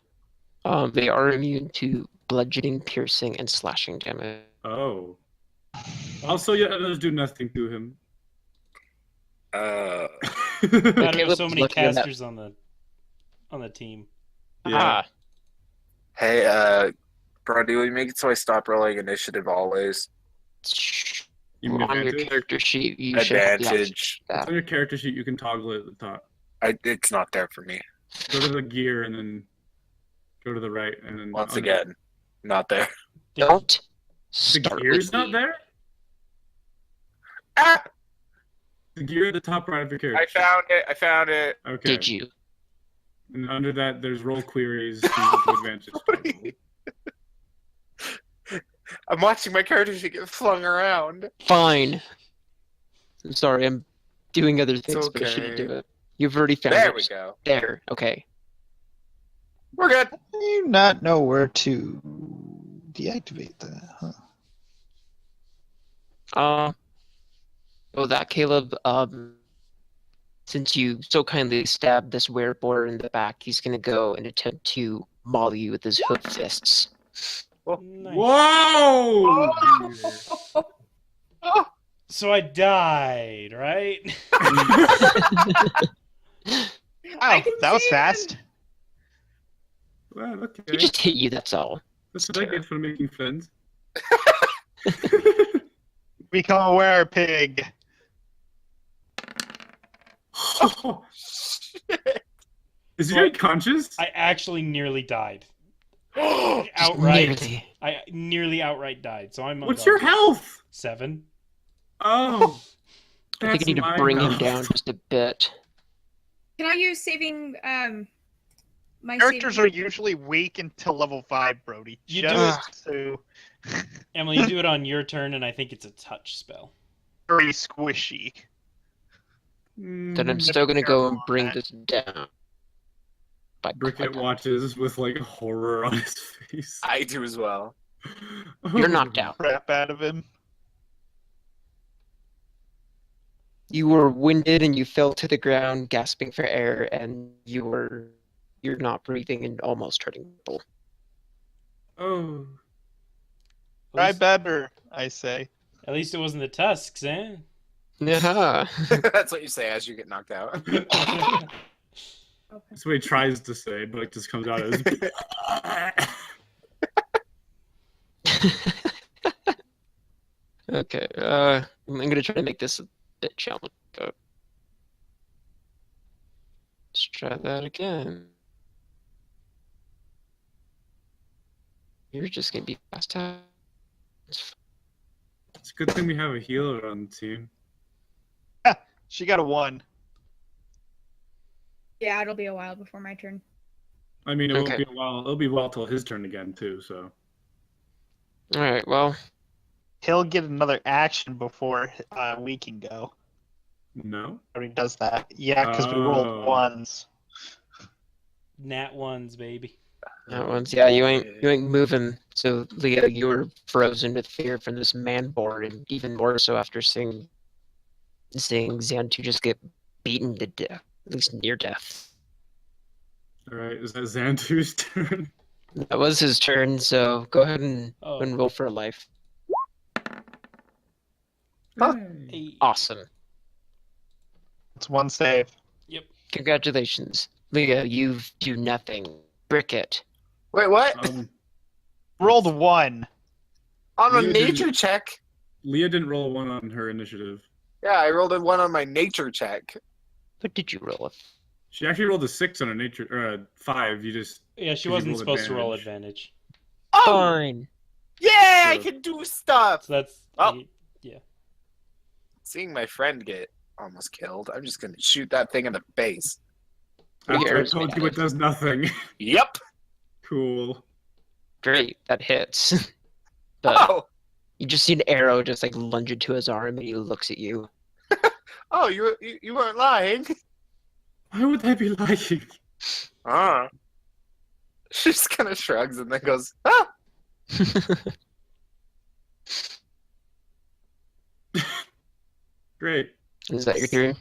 They are immune to bludgeoning, piercing, and slashing damage. Oh. Also, yeah, others do nothing to him. God, we have Caleb's so many looking at that. casters on the team. Yeah. Hey, Brody, will you make it so I stop rolling initiative always? You mean On your advantage? character sheet, you should have the option. Advantage. It's on your character sheet. You can toggle it at the top. It's not there for me. Go to the gear and then go to the right and then Once on again, not there. Don't The start gear's with not me. there? Ah! The gear at the top right of your character. I found it. Okay. Did you? And under that, there's roll queries to advantage. I'm watching my character sheet get flung around. Fine. I'm sorry, I'm doing other things, but I shouldn't okay. do it. You've already found There it. we go. There. Okay. We're good. I do not know where to deactivate that. Huh? Well, that Caleb. Since you so kindly stabbed this wereboar in the back, he's gonna go and attempt to maul you with his hook fists. Nice. Whoa! So I died, right? I Wow, can that was see fast. Well, okay. He just hit you. That's all. That's what I get for making friends. Become a were-pig. Oh, is he unconscious? I actually nearly died. Outright. Nearly. I nearly outright died. So I'm. What's your health? 7. Oh. I think you need to my bring him health. down just a bit. Can I use saving my Characters are saving... usually weak until level 5, Brody. You do Just so Emily, you do it on your turn, and I think it's a touch spell. very squishy. Then I'm still gonna go and bring this down. By Bricket watches with like horror on his face. I do as well. You're knocked out. Crap out of him. You were winded and you fell to the ground, gasping for air, and you're not breathing and almost hurting people. Oh. Try better, I say. At least it wasn't the tusks, eh? Yeah. That's what you say as you get knocked out. Okay. That's what he tries to say, but it just comes out as. Okay. I'm gonna try to make this a bit challenging. Let's try that again. You're just gonna be fast. It's a good thing we have a healer on the team. She got a 1. Yeah, it'll be a while before my turn. I mean, it Okay. won't be a while. It'll be a while till his turn again too. So. All right. Well, He'll get another action before we can go. No. Already does that. Yeah, because we rolled Oh. 1s. Nat 1s, baby. that one's yeah. You ain't moving. So Leo, you were frozen with fear from this man board, and even more so after seeing Xantu just get beaten to death, at least near death. All right. Is that Xantu's turn? That was his turn. So go ahead and Oh, roll for a life. Huh. Hey. hey. Awesome. It's 1 save. Congratulations, Leo. You do nothing. Bricket. Wait, what? Rolled 1. On a you nature didn't- check? Leah didn't roll a 1 on her initiative. Yeah, I rolled a 1 on my nature check. What did you roll? She actually rolled a 6 on her nature, or a 5. You just. Yeah, she you wasn't rolled supposed to roll advantage. advantage. Oh! Fine. Yeah, I So- can do stuff! So that's. Oh. Yeah. Seeing my friend get almost killed, I'm just gonna shoot that thing in the face. After I Here's told you mad. it does nothing. Yep! Cool. Great. That hits. But Oh! you just see an arrow just like lunge into his arm, and he looks at you. Oh, you weren't lying. Why would I be lying? Ah. She just kind of shrugs and then goes, ah! Great. Is that your turn?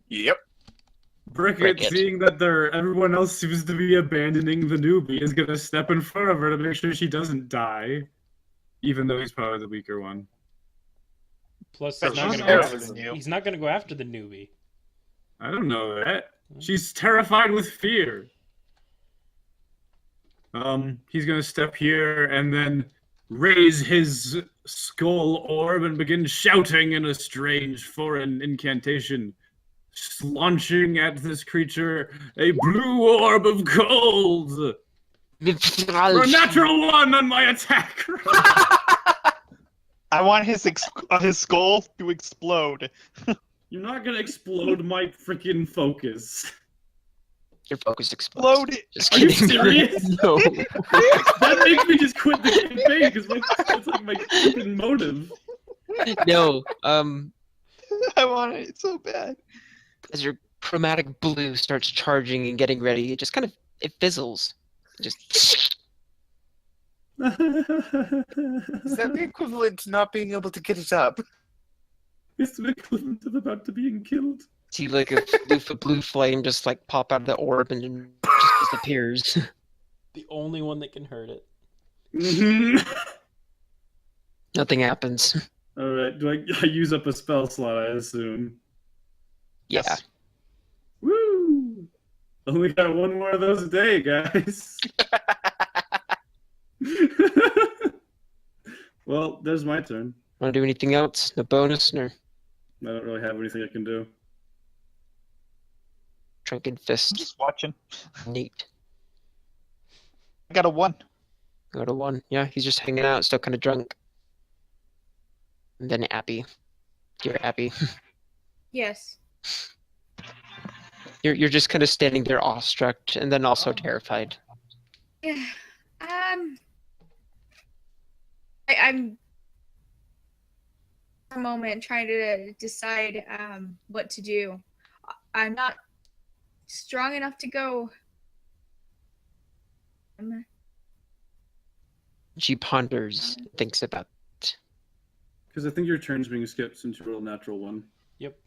Yep. Bricket, Bricket. seeing that everyone else seems to be abandoning the newbie, is gonna step in front of her to make sure she doesn't die, even though he's probably the weaker one. Plus, Bet he's not she's gonna go faster after than you. He's not gonna go after the newbie. I don't know that. She's terrified with fear. He's gonna step here and then raise his skull orb and begin shouting in a strange foreign incantation, launching at this creature a blue orb of gold. For a natural 1 on my attack. I want his skull to explode. You're not gonna explode my freaking focus. Your focus explodes. Explode it. Just Are you kidding. serious? No. That makes me just quit the campaign because it's like my freaking motive. No. I want it so bad. As your chromatic blue starts charging and getting ready, it just kind of it fizzles. Just Is that the equivalent to not being able to get it up? It's the equivalent of about to being killed. see like a blue flame just like pop out of the orb and then just disappears. The only one that can hurt it. Nothing happens. Alright, do I use up a spell slot, I assume? Yeah. Yes. Woo! Only got one more of those a day, guys. Well, there's my turn. Want to do anything else? No bonus? No I don't really have anything I can do. drunken I'm fist. just watching. Neat. I got a 1. Got a 1. Yeah, he's just hanging out, still kind of drunk. And then Abby. You're Abby. Yes. You're just kind of standing there awestruck and then also terrified. Yeah. I'm a moment trying to decide what to do. I'm not strong enough to go. She ponders, thinks about Because I think your turn's being skipped since you rolled a natural 1. Yep.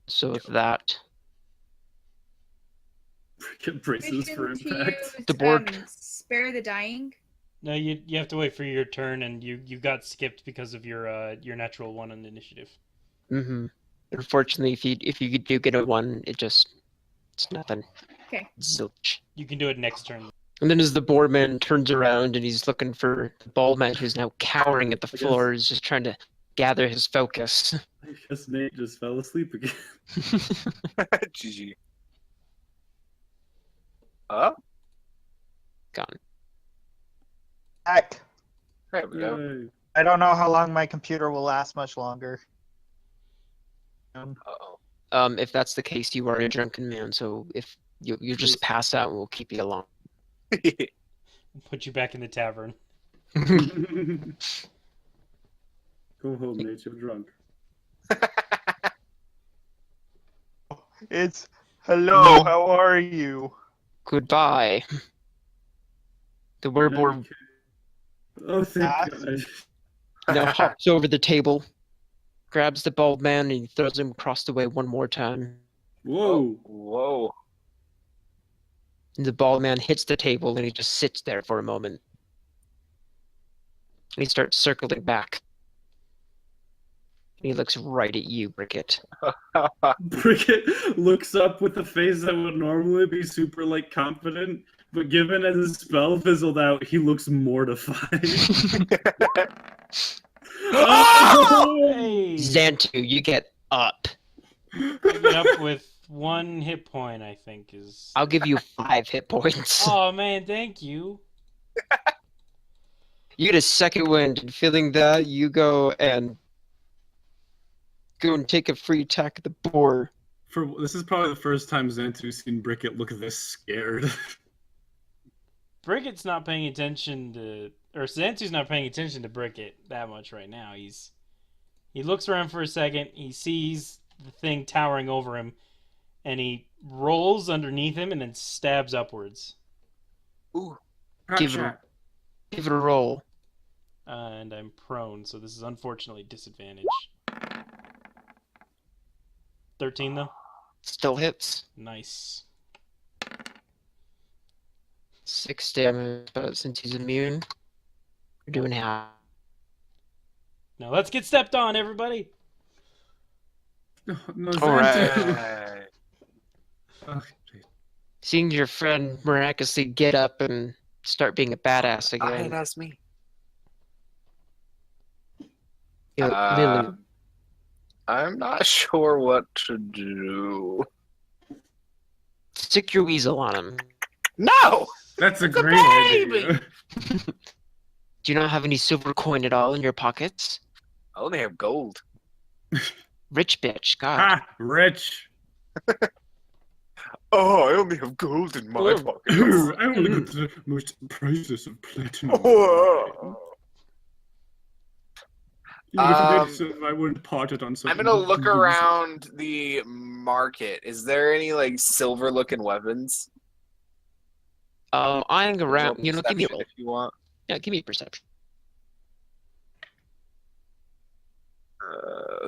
so with that. Get braces for Mission to impact. use, The board. Spare the dying. No, you have to wait for your turn, and you got skipped because of your natural 1 on the initiative. Mm-hmm. Unfortunately, if you do get a 1, it's nothing. Okay. Zilch. You can do it next turn. And then as the boardman turns around and he's looking for the bald man who's now cowering at the I guess- floor, is just trying to gather his focus. I guess Nate just fell asleep again. GG. Oh, Gone. Heck. there we go. Yay. I don't know how long my computer will last much longer. Uh-oh. If that's the case, you are a drunken man, so if you just pass out and we'll keep you along. Put you back in the tavern. Go home, Nate. You're drunk. It's hello, how are you? Goodbye. The werewolf Okay. Oh, thank Ah. God. now hops over the table, grabs the bald man, and throws him across the way one more time. Whoa. Whoa. And the bald man hits the table and he just sits there for a moment. And he starts circling back. And he looks right at you, Bricket. Bricket looks up with a face that would normally be super, like, confident, but given as his spell fizzled out, he looks mortified. Oh! Hey! Xantu, you get up. Pick it up with 1 hit point, I think is. I'll give you 5 hit points. Oh man, thank you. You get a second wind, and feeling that, you go and take a free attack at the boar. This is probably the first time Xantu's seen Bricket look this scared. Bricket's not paying attention to, or Xantu's not paying attention to Bricket that much right now. He looks around for a second. He sees the thing towering over him, and he rolls underneath him and then stabs upwards. Ooh. Give it a roll. And I'm prone, so this is unfortunately disadvantage. 13 though. Still hits. Nice. 6 damage, but since he's immune, we're doing half. Now let's get stepped on, everybody. No, All right. Xandu. Oh, please. Seeing your friend miraculously get up and start being a badass Hey, again. that's me. Lily, I'm not sure what to do. stick your weasel on him. No! That's a It's a great baby! idea. Do you not have any silver coin at all in your pockets? I only have gold. Rich bitch, God. Ha! Rich. Oh, I only have gold in my Oh. pockets. I only got the most priceless of platinum. Whoa. Even if I Um, did so, I wouldn't part it on something. I'm gonna look around the market. Is there any like silver looking weapons? Eyeing around, Roll give me a perception roll. if you want. Yeah, give me a perception.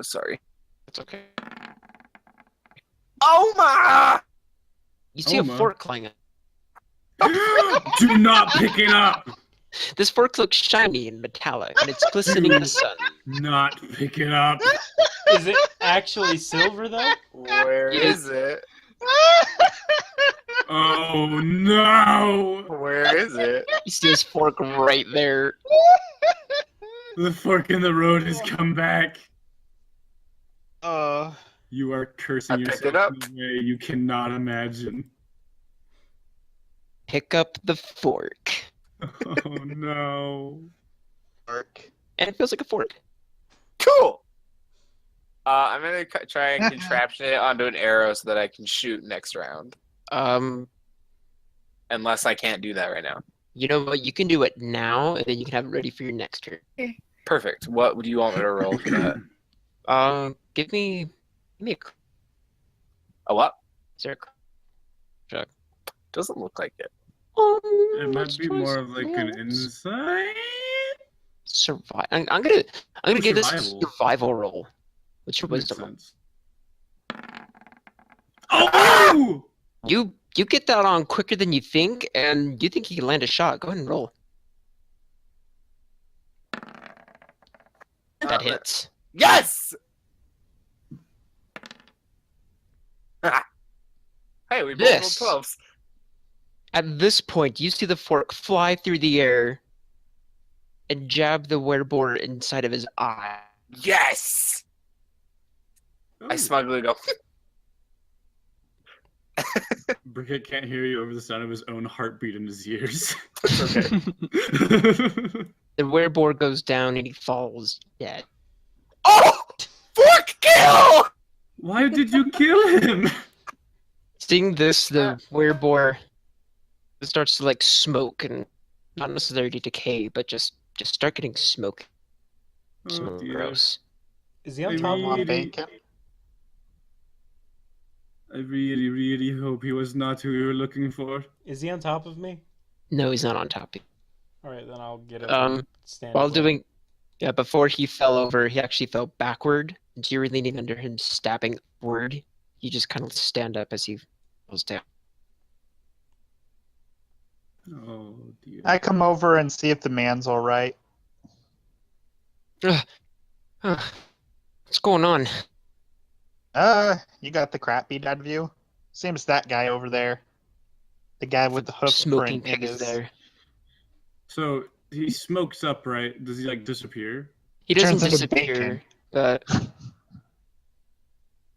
Sorry. That's okay. Oh my! You see a Oma. fork lying. Do not pick it up. This fork looks shiny and metallic, and it's glistening in the sun. Not pick it up. Is it actually silver though? Where is it? Oh no! Where is it? You see this fork right there. The fork in the road has come back. You are cursing I picked yourself it up. in a way you cannot imagine. Pick up the fork. Oh no. And it feels like a fork. Cool. I'm gonna try and contraption it onto an arrow so that I can shoot next round. Unless I can't do that right now. You know what? You can do it now, and then you can have it ready for your next turn. Perfect. What would you want me to roll for that? Give me a. A what? Is there a? Doesn't look like it. It might let's be try more of like an something else. insight. Survive. I'm gonna give this a survival. survival roll. What's your Makes wisdom? sense. Oh! You get that on quicker than you think, and you think you can land a shot. Go ahead and roll. That hits. Yes! Hey, we both rolled This. 12s. At this point, you see the fork fly through the air and jab the werebore inside of his eye. Yes! I Oh. smugly go. Brickett can't hear you over the sound of his own heartbeat in his ears. It's okay. The werebore goes down and he falls dead. Oh! Fork kill! Why did you kill him? Seeing this, the werebore starts to like smoke and not necessarily decay, but just start getting smoke. Oh, Smoke dear. gross. Is he on I top mean- of On bacon. I really, really hope he was not who we were looking for. Is he on top of me? No, he's not on top of you. Alright, then I'll get up Um, and stand While up. doing, yeah, before he fell over, he actually fell backward. And so you were leaning under him, stabbing upward. You just kind of stand up as he falls down. Oh dear. I come over and see if the man's all right. What's going on? You got the crap beat out of you. Same as that guy over there. The guy with the hoof Smoking print in pig is his. there. So he smokes up, right? Does he like disappear? He doesn't Turns into disappear, bacon. but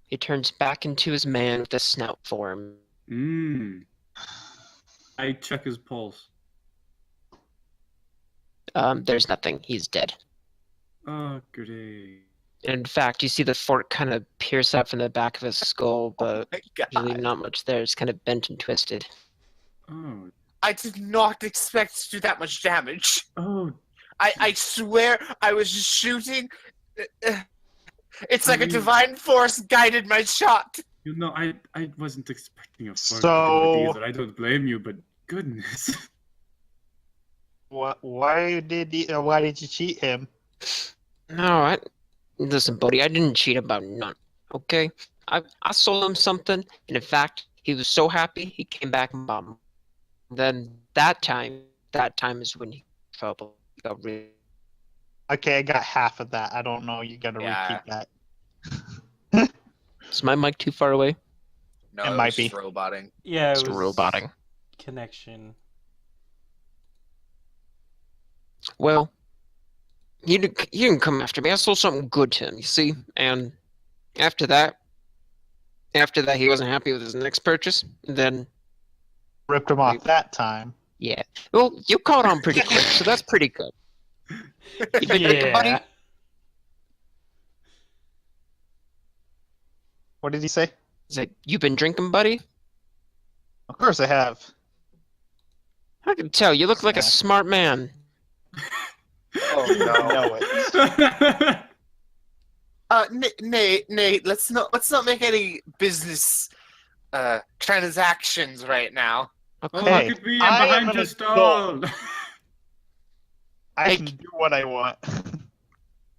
he turns back into his man with a snout form. I check his pulse. There's nothing. He's dead. Oh, great. In fact, you see the fork kind of pierce out from the back of his skull, but My really God. not much there. It's kind of bent and twisted. Oh, I did not expect to do that much damage. oh. I swear I was just shooting. It's like a I mean- divine force guided my shot. You know, I wasn't expecting a fork So- to do I don't blame you, but goodness. Why did you cheat him? No, listen, buddy, I didn't cheat about none. Okay? I sold him something, and in fact, he was so happy he came back and bought more. Then that time is when he got in trouble. He got really. Okay, I got half of that. I don't know. You gotta Yeah. repeat that. Is my mic too far away? No, It it might was just be. roboting. Yeah, it Just was roboting. connection. Well, he didn't come after me. I sold something good to him, you see? And after that, he wasn't happy with his next purchase. And then, Ripped him off that time. yeah. Well, you caught on pretty quick, so that's pretty good. You been drinking, buddy? Yeah. What did he say? He's like, you been drinking, buddy? Of course I have. I can tell. You look like Yeah. a smart man. Oh I no. know it. Nate, let's not make any business transactions right now. Oh, Okay. look at me! I I'm am behind an your stall. I Hey. can do what I want.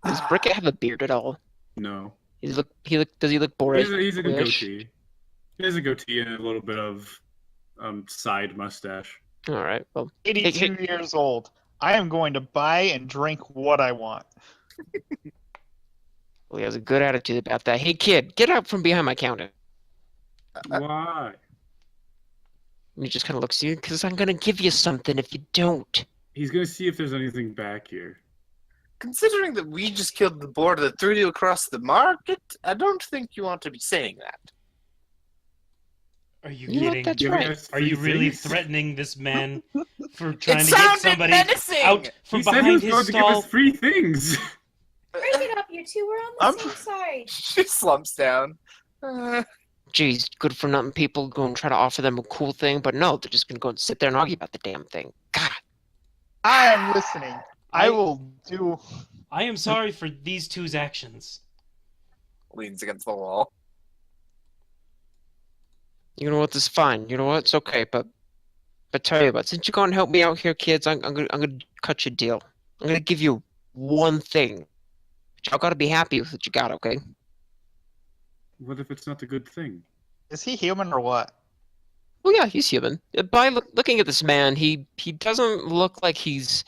Does Brickett have a beard at all? No, Does he look bored? he's a good goatee. He has a goatee and a little bit of side mustache. All right. Well, 82 years old. I am going to buy and drink what I want. he has a good attitude about that. Hey, kid, get out from behind my counter. Why? And he just kind of looks at you, because I'm gonna give you something if you don't. He's gonna see if there's anything back here. Considering that we just killed the boar that threw you across the market, I don't think you want to be saying that. Are you You know what, kidding? that's Giving right. us Are you free really things? threatening this man for trying It to get sounded somebody menacing! out from He said he behind was his going to give stall? us free things. Break it up, you two. We're on the I'm- same side. She slumps down. Jeez, good for nothing people go and try to offer them a cool thing, but no, they're just gonna go and sit there and argue about the damn thing. God. I am listening. I will do. I am sorry for these two's actions. Leans against the wall. You know what? This is fine. You know what? It's okay. But tell you what, since you're going to help me out here, kids, I'm gonna cut you a deal. I'm gonna give you one thing. But y'all gotta be happy with what you got, okay? What if it's not a good thing? Is he human or what? Oh yeah, he's human. By looking at this man, he doesn't look like he's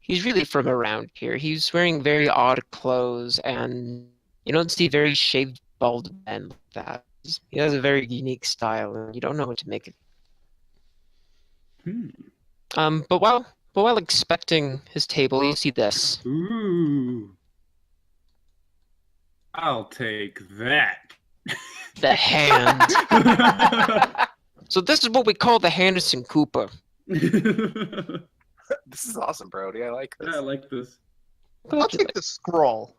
really from around here. He's wearing very odd clothes, and you don't see very shaved bald men like that. He has a very unique style, and you don't know what to make of it. But while expecting his table, you see this. Ooh. I'll take that. The hand. So this is what we call the Henderson Cooper. Yeah, This is awesome, Brody. I like this. I like this. I'll take the scroll.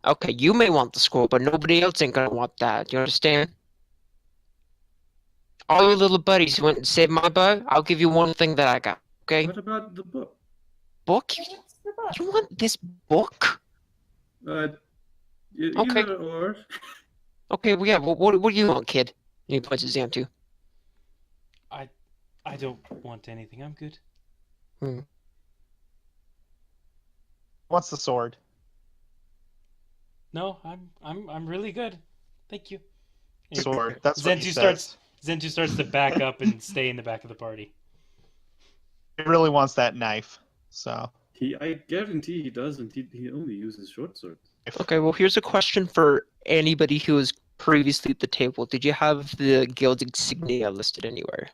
Okay, you may want the scroll, but nobody else ain't gonna want that. You understand? All your little buddies who went and saved my butt, I'll give you one thing that I got. Okay? What about the book? Book? What's the book? You want this book? Okay. Either or. Okay, well, yeah, what do you want, kid? And he points his hand to. I don't want anything. I'm good. What's the sword? No, I'm really good. Thank you. And Sword. That's what he Zentu says. starts to back up and stay in the back of the party. He really wants that knife. So. I guarantee he doesn't. He only uses short swords. Okay, well, here's a question for anybody who was previously at the table. Did you have the guild insignia listed anywhere?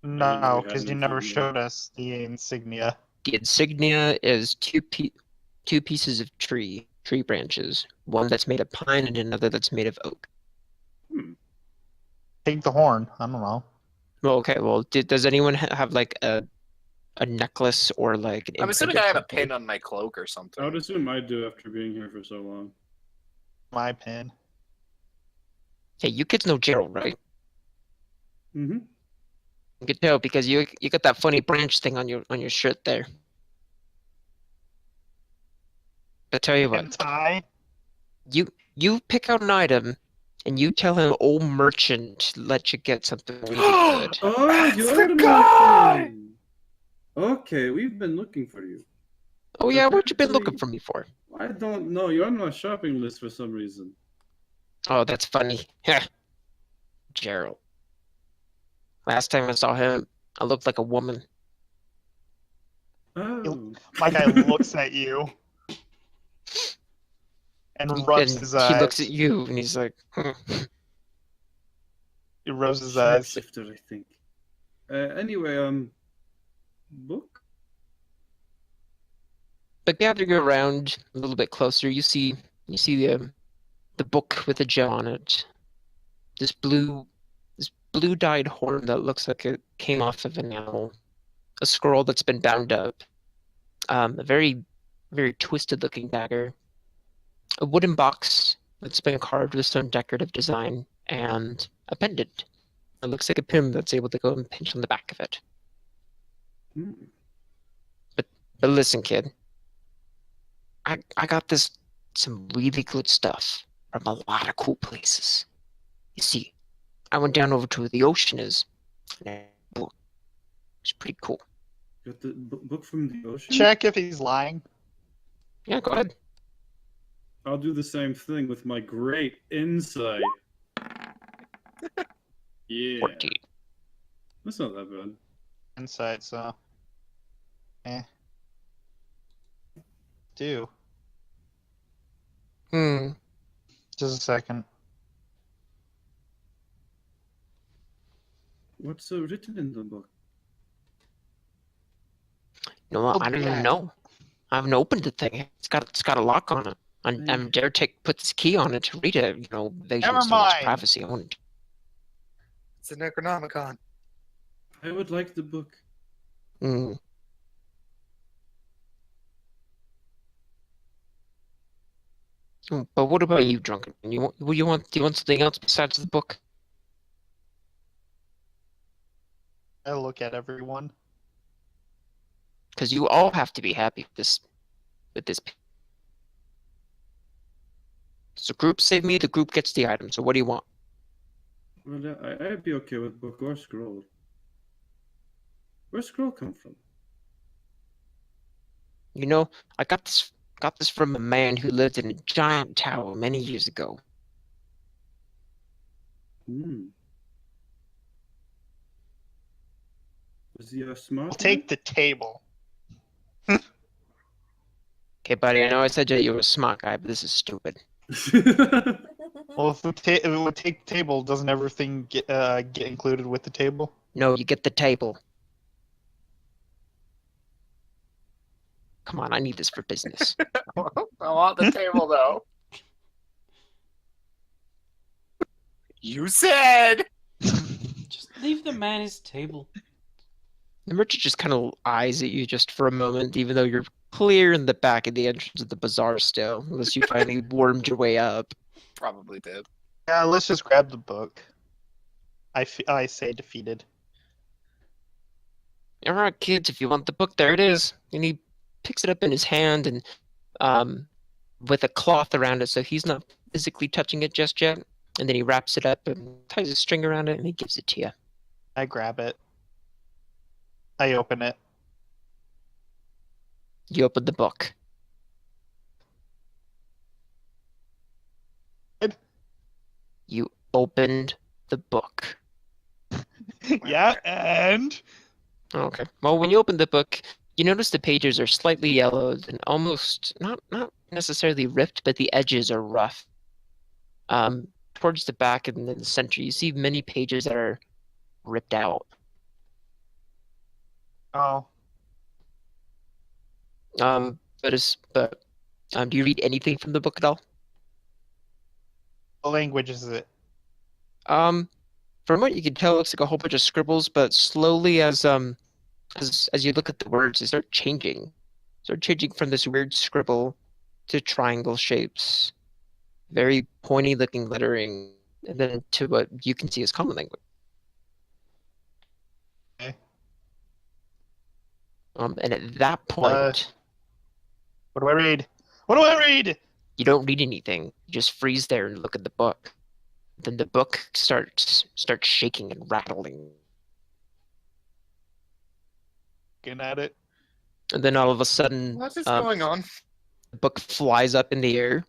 No, we because have you never insignia. showed us the insignia. The insignia is two pieces of tree branches. One that's made of pine and another that's made of oak. Take the horn. I don't know. Well, okay, well, does anyone have like a necklace or like an I'm assuming imprinted I have a something? pin on my cloak or I would something. assume I do after being here for so long. My pin. Hey, you kids know Gerald, right? Mm-hmm. You can tell because you got that funny branch thing on your shirt there. But tell you Pin what, tie. you pick out an item and you tell him old merchant to let you get something really good. Oh, That's you're the guy! merchant. Okay, we've been looking for you. Oh yeah, what you been Apparently- looking for me for? I don't know. You're on my shopping list for some reason. Oh, that's funny. Gerald. Last time I saw him, I looked like a woman. Oh. My guy looks at you and rubs And his he looks eyes. at you, and he's like, He rubs his eyes. Shapeshifter, I think. Anyway, book? But gathering around a little bit closer, you see the book with a gem on it. This blue dyed horn that looks like it came off of an animal. A scroll that's been bound up. A very twisted looking dagger. A wooden box that's been carved with some decorative design, and a pendant. It looks like a pin that's able to go and pinch on the back of it. Hmm. But listen, kid. I got some really good stuff from a lot of cool places. You see, I went down over to where the ocean is. And it's pretty cool. Got the book from the ocean? Check if he's lying. Yeah, go ahead. I'll do the same thing with my great insight. Yeah. 14. That's not that bad. Inside, so. Do. Just a second. What's written in the book? You know what? Oh, I don't yeah. even know. I haven't opened the thing. It's got a lock on it. I'm dare put this key on it to read it. You know, invasion Never of so much mind. privacy. I want. It's an Necronomicon. I would like the book. Mm. But what about you, drunken? Do you want something else besides the book? I look at everyone. Because you all have to be happy with this. So group save me, the group gets the item. So what do you want? Well, I'd be okay with book or scroll. Where's scroll come from? You know, I got this from a man who lived in a giant tower many years ago. Hmm. Was he a smart? I'll take the table. Okay, buddy, I know I said that you were a smart guy, but this is stupid. man? Well, if we take the table, doesn't everything get included with the table? No, you get the table. Come on, I need this for business. I want the table though. You said. Just leave the man his table. The merchant just kind of eyes at you just for a moment, even though you're clear in the back of the entrance of the bazaar still, unless you finally wormed your way up. Probably did. Yeah, let's just grab the book. I say defeated. All right, kids, if you want the book, there it is. And he picks it up in his hand and with a cloth around it, so he's not physically touching it just yet. And then he wraps it up and ties a string around it, and he gives it to you. I grab it. I open it. You open the book. Good. You opened the book. Yeah, and Okay. Well, when you open the book, you notice the pages are slightly yellowed and almost not necessarily ripped, but the edges are rough. Towards the back and in the center, you see many pages that are ripped out. oh, Do you read anything from the book at all? what language is it? From what you can tell, it looks like a whole bunch of scribbles, but slowly as you look at the words, they start changing. Start changing from this weird scribble to triangle shapes, very pointy looking lettering, and then to what you can see as common language. Okay. And at that point, What do I read? What do I read? you don't read anything. You just freeze there and look at the book. Then the book starts shaking and rattling. Looking at it. And then all of a sudden, What is going on? the book flies up in the air,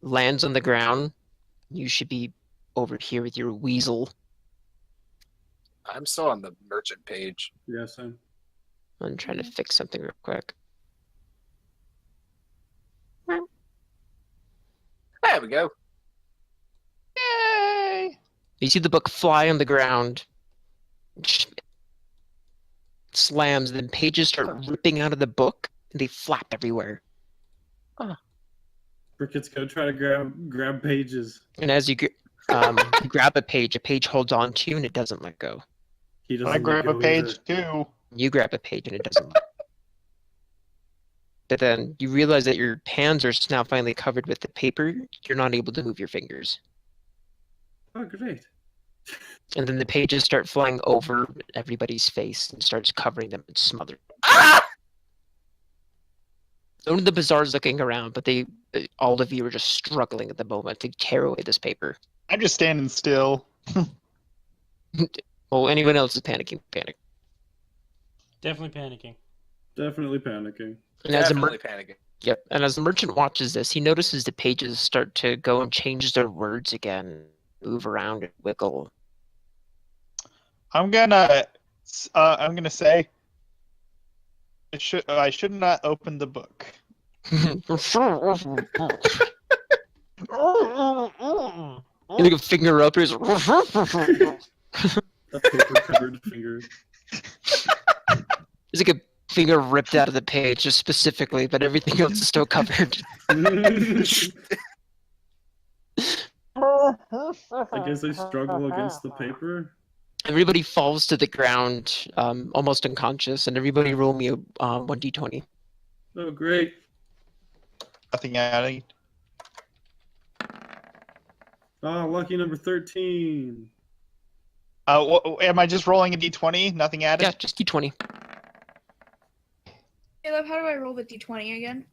lands on the ground. You should be over here with your weasel. I'm still on the merchant page. Yes, I'm. I'm trying to fix something real quick. There we go. Yay! You see the book fly on the ground, slams, then pages start ripping out of the book, and they flap everywhere. Bricket's gonna try to grab pages. And as you you grab a page holds on to you, and it doesn't let go. He doesn't I grab let a go page either. too. You grab a page, and it doesn't let go. But then you realize that your hands are now finally covered with the paper. You're not able to move your fingers. Oh, great. And then the pages start flying over everybody's face and starts covering them and smothering. Ah! None of the bazaar's looking around, but all of you are just struggling at the moment to tear away this paper. I'm just standing still. Well, anyone else is panicking, panic. Definitely panicking. Definitely panicking. And as Definitely panicking. Yep, and as the merchant watches this, he notices the pages start to go and change their words again, move around and wiggle. I'm gonna say I should not open the book. You like a finger up, he's A paper covered finger. There's like a finger ripped out of the page, just specifically, but everything else is still covered. I guess I struggle against the paper. Everybody falls to the ground, almost unconscious, and everybody roll me a 1d20. Oh, great. Nothing adding. Oh, lucky number 13. Am I just rolling a d20? Nothing added? Yeah, just d20. Caleb, how do I roll the d20 again?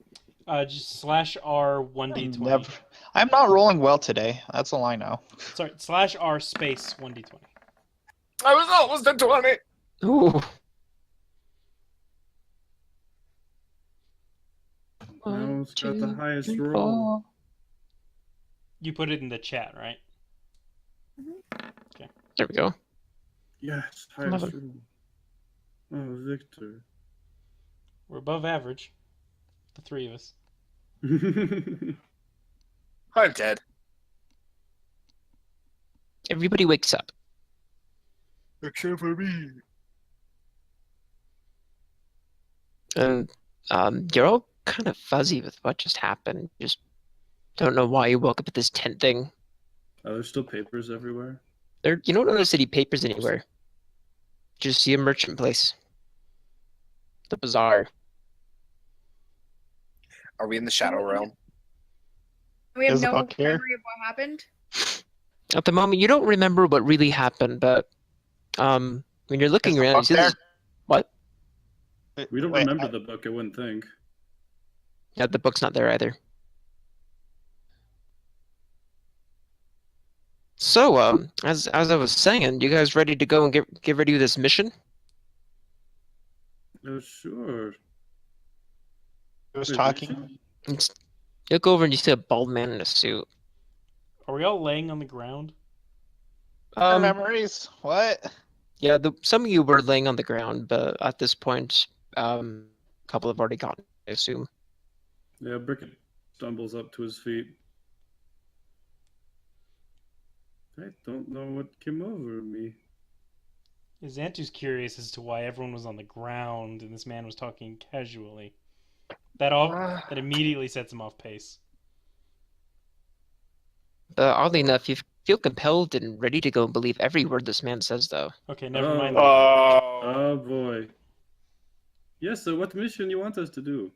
Just /R 1d20. Never. I'm not rolling well today. That's all I know. Sorry, /R space 1d20. I was almost at 20. Ooh. I almost got the highest roll. You put it in the chat, right? There we go. Yes, highest roll. Oh, Victor. We're above average. The three of us. I'm dead. Everybody wakes up. Except for me. And you're all kind of fuzzy with what just happened. Just don't know why you woke up at this tent thing. Oh, there's still papers everywhere. You don't notice any papers anywhere. Just see a merchant place. The bazaar. Are we in the Shadow Realm? We have Is no Buck here? memory of what happened. At the moment, you don't remember what really happened, but when you're looking Is the around, you book see there? this. What? We don't Wait, remember the book, I wouldn't think. Yeah, the book's not there either. So, as I was saying, you guys ready to go and get ready with this mission? Oh, sure. Who's Wait, talking? Richard? You look over and you see a bald man in a suit. Are we all laying on the ground? Memories? What? Yeah, some of you were laying on the ground, but at this point, a couple have already gotten, I assume. Yeah, Bricket stumbles up to his feet. I don't know what came over me. Xantu's curious as to why everyone was on the ground and this man was talking casually. That immediately sets him off pace. Oddly enough, you feel compelled and ready to go and believe every word this man says, though. Okay, never mind. Oh, boy. Yes, so what mission you want us to do?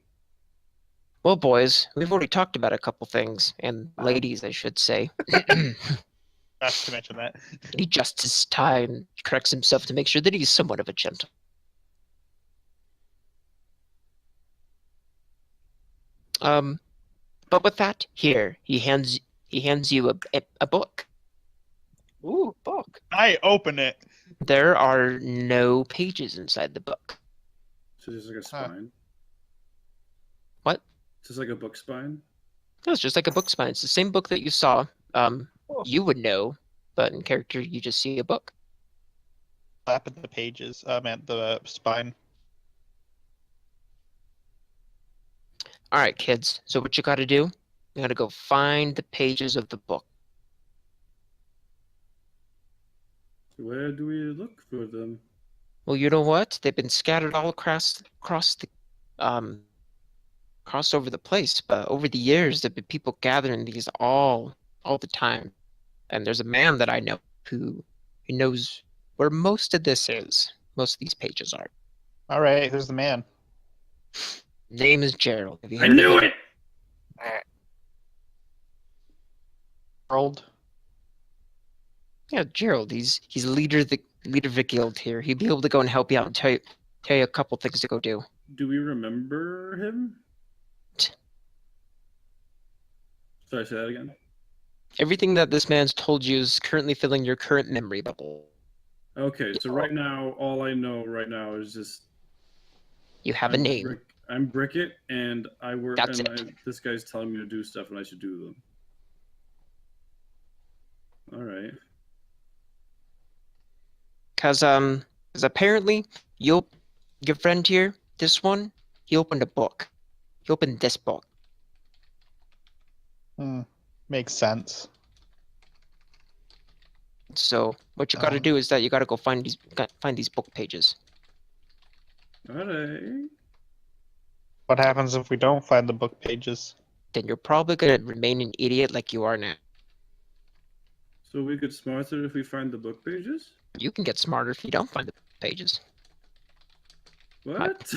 Well, boys, we've already talked about a couple things, and ladies, I should say. Not to mention that. He adjusts his tie and corrects himself to make sure that he's somewhat of a gentleman. But with that, here he hands you a book. Ooh, book. I open it. There are no pages inside the book. So there's like a spine. What? Just like a book spine. No, it's just like a book spine. It's the same book that you saw. You would know, but in character, you just see a book. Flap at the pages. I meant the spine. All right, kids. So what you got to do? You got to go find the pages of the book. Where do we look for them? Well, you know what? They've been scattered all across the across over the place. But over the years, there've been people gathering these all the time. And there's a man that I know who knows where most of this is. Most of these pages are. All right, who's the man? Name is Gerald. Have you I heard knew of him? it! Harold. Yeah, Gerald. He's leader of the guild here. He'd be able to go and help you out and tell you a couple things to go do. Do we remember him? Sorry, say that again. Everything that this man's told you is currently filling your current memory bubble. Okay, so right now, all I know right now is just You have a name. I'm Brickett, and I work. That's and it. this guy's telling me to do stuff, and I should do them. All right. Cause apparently your friend here, this one, he opened a book. He opened this book. Makes sense. So what you got to do is that you got to go find these book pages. All right. What happens if we don't find the book pages? Then you're probably gonna remain an idiot like you are now. So we get smarter if we find the book pages? You can get smarter if you don't find the pages. What?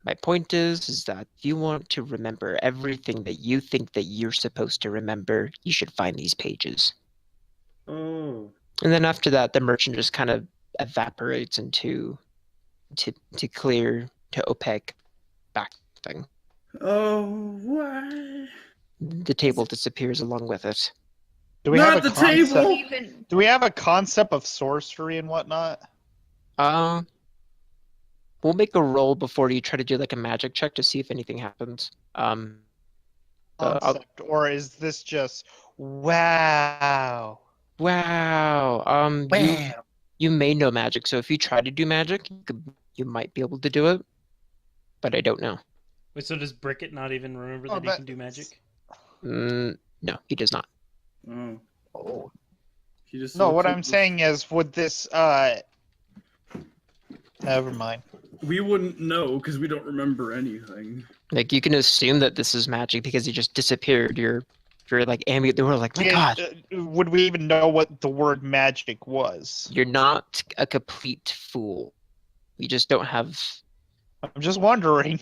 My point is that if you want to remember everything that you think that you're supposed to remember, you should find these pages. Oh. And then after that, the merchant just kind of evaporates into to clear to opaque back thing. Oh, why? The table disappears along with it. Do we Not have a the concept? table! Even Do we have a concept of sorcery and whatnot? We'll make a roll before you try to do like a magic check to see if anything happens. Concept, or is this just wow? Wow. You may know magic, so if you try to do magic, you might be able to do it, but I don't know. Wait, so does Brickett not even remember Oh, that he can do magic? No, he does not. Oh. Oh, He just No, looks what at I'm this- saying is, would this never mind. We wouldn't know because we don't remember anything. Like you can assume that this is magic because he just disappeared. You're like ambient. They were like, my God, Would we even know what the word magic was? you're not a complete fool. You just don't have. I'm just wondering.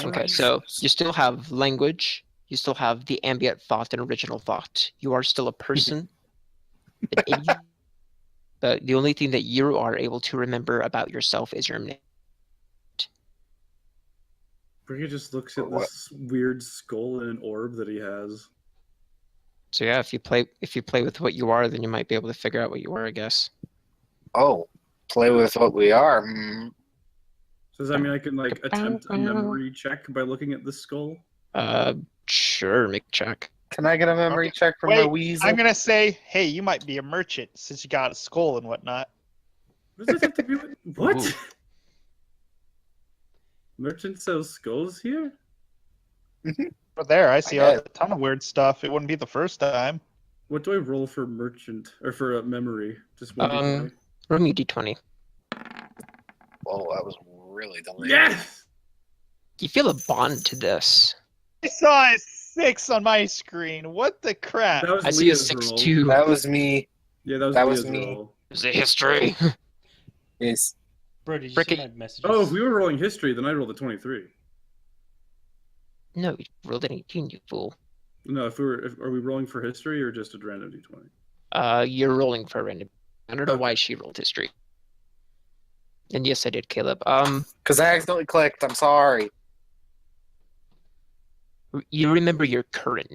Okay, so you still have language. You still have the ambient thought and original thought. You are still a person. But the only thing that you are able to remember about yourself is your name. Brickett just looks at this weird skull and an orb that he has. So yeah, if you play with what you are, then you might be able to figure out what you are, I guess. oh, play with what we are. So does that mean I can like attempt a memory check by looking at this skull? Sure, make a check. Can I get a memory check from Wait, a weasel? I'm gonna say, hey, you might be a merchant since you got a skull and whatnot. What does that have to do with what? Ooh. Merchant sells skulls here? But there, I see I a ton of weird stuff. It wouldn't be the first time. What do I roll for merchant or for memory? Just one. D20? Roll me d20. Whoa, that was really delayed. Yes. You feel a bond to this. I saw a 6 on my screen. What the crap? That was I see a Leah's roll. 6-2. That was me. Yeah, that was That was Leah's me. roll. Is it history? Yes. Bro, did you Brickett- see my messages? Oh, if we were rolling history, then I rolled a 23. No, you rolled an 18, you fool. No, are we rolling for history or just a random d20? You're rolling for a random. I don't know why she rolled history. And yes, I did, Caleb. Because I accidentally clicked. I'm sorry. You remember your current.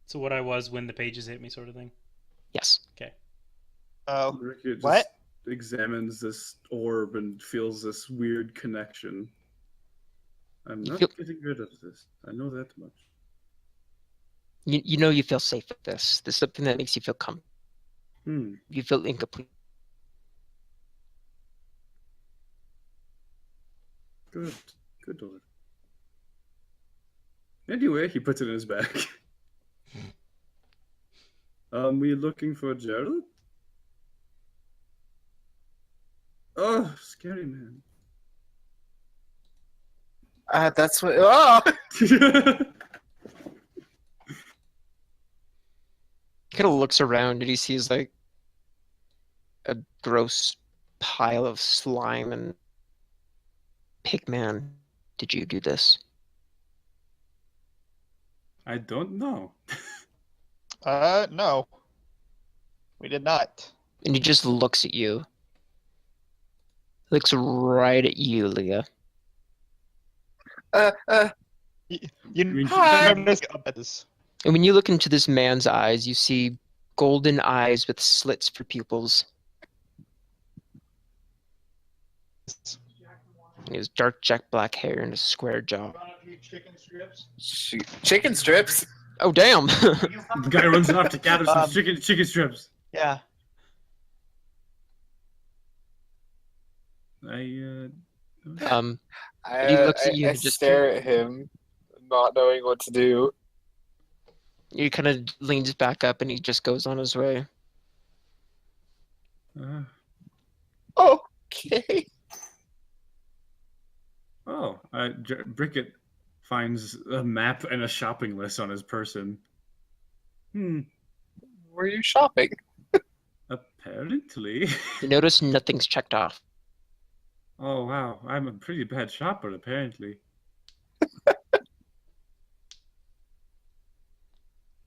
So what I was when the pages hit me, sort of thing. Yes. Oh, Brickett just what? examines this orb and feels this weird connection. I'm You not feel- getting rid of this. I know that much. You know you feel safe with this. This is something that makes you feel comfortable. Hmm. You feel incomplete. Good. Good Lord. Anyway, he puts it in his bag. We looking for Gerald? Oh, scary man. That's what. Oh! He kind of looks around and he sees like a gross pile of slime and Pigman, did you do this? I don't know. No. We did not. And he just looks at you. Looks right at you, Leah. You mean, notice about this. And when you look into this man's eyes, you see golden eyes with slits for pupils. He has dark jet black hair and a square jaw. Chicken strips? Oh, damn! The guy runs off to gather some chicken strips. Yeah. I He looks at you I and just- stare at him, not knowing what to do. He kind of leans back up and he just goes on his way. Okay. Brickett finds a map and a shopping list on his person. Were you shopping? Apparently. You notice nothing's checked off. Oh wow, I'm a pretty bad shopper apparently.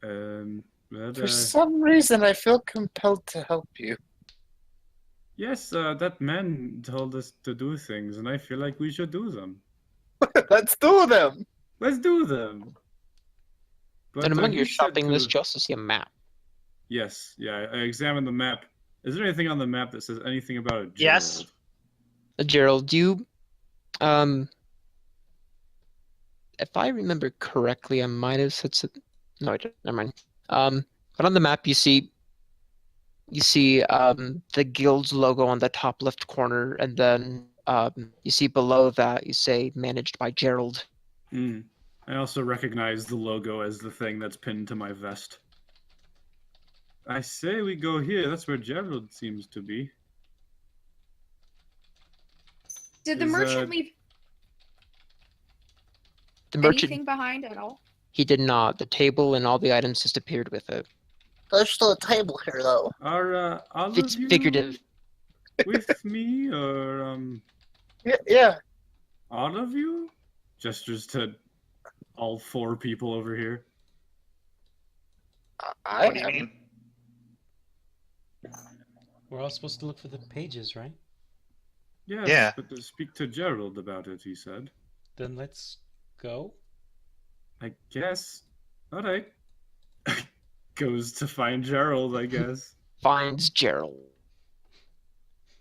But, For some reason, I feel compelled to help you. yes, that man told us to do things, and I feel like we should do them. Let's do them. Let's do them. But, And among he your said shopping to- list, you also see a map. Yes, yeah, I examined the map. Is there anything on the map that says anything about a Gerald? Yes. Gerald, if I remember correctly, I might have said something. No, I didn't. Never mind. But on the map, you see the guild's logo on the top left corner, and then you see below that you say managed by Gerald. I also recognize the logo as the thing that's pinned to my vest. I say we go here. That's where Gerald seems to be. Did the Is, merchant leave The merchant, anything behind at all? he did not. The table and all the items disappeared with it. There's still a table here, though. Are all It's of you figurative. with me, or Yeah. all of you? Gestures to all four people over here. I What do you am. mean? We're all supposed to look for the pages, right? Yes, Yeah. but to speak to Gerald about it, he said. Then let's go. I guess. All right. Goes to find Gerald, I guess. Finds Gerald.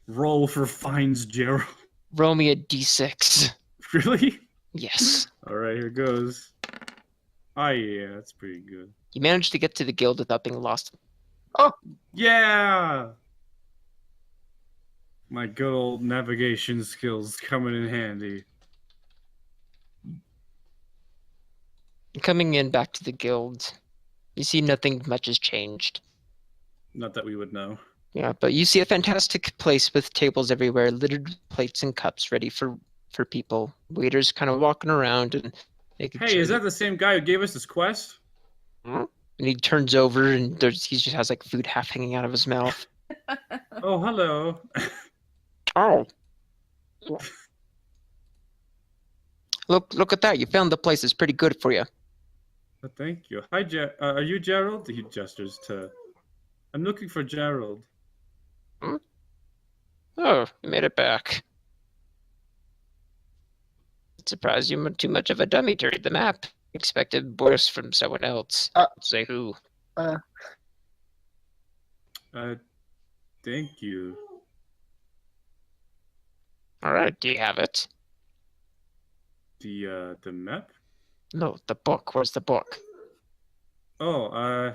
Roll for finds Gerald. Roll me a d6. Really? Yes. All right, here goes. Oh yeah, that's pretty good. You managed to get to the guild without being lost. Yeah. My good old navigation skills coming in handy. Coming in back to the guild, you see nothing much has changed. Not that we would know. Yeah, but you see a fantastic place with tables everywhere, littered with plates and cups ready for people. Waiters kind of walking around and making Hey, sure is that the same guy who gave us this quest? And he turns over and he just has like food half hanging out of his mouth. Oh, hello. Oh. Look at that. You found the place. It's pretty good for you. Thank you. Hi, are you Gerald? He gestures to. I'm looking for Gerald. Oh, you made it back. Surprised you weren't too much of a dummy to read the map. Expected worse from someone else. Say who. Thank you. All right, do you have it? The map? No, the book. Where's the book? Oh,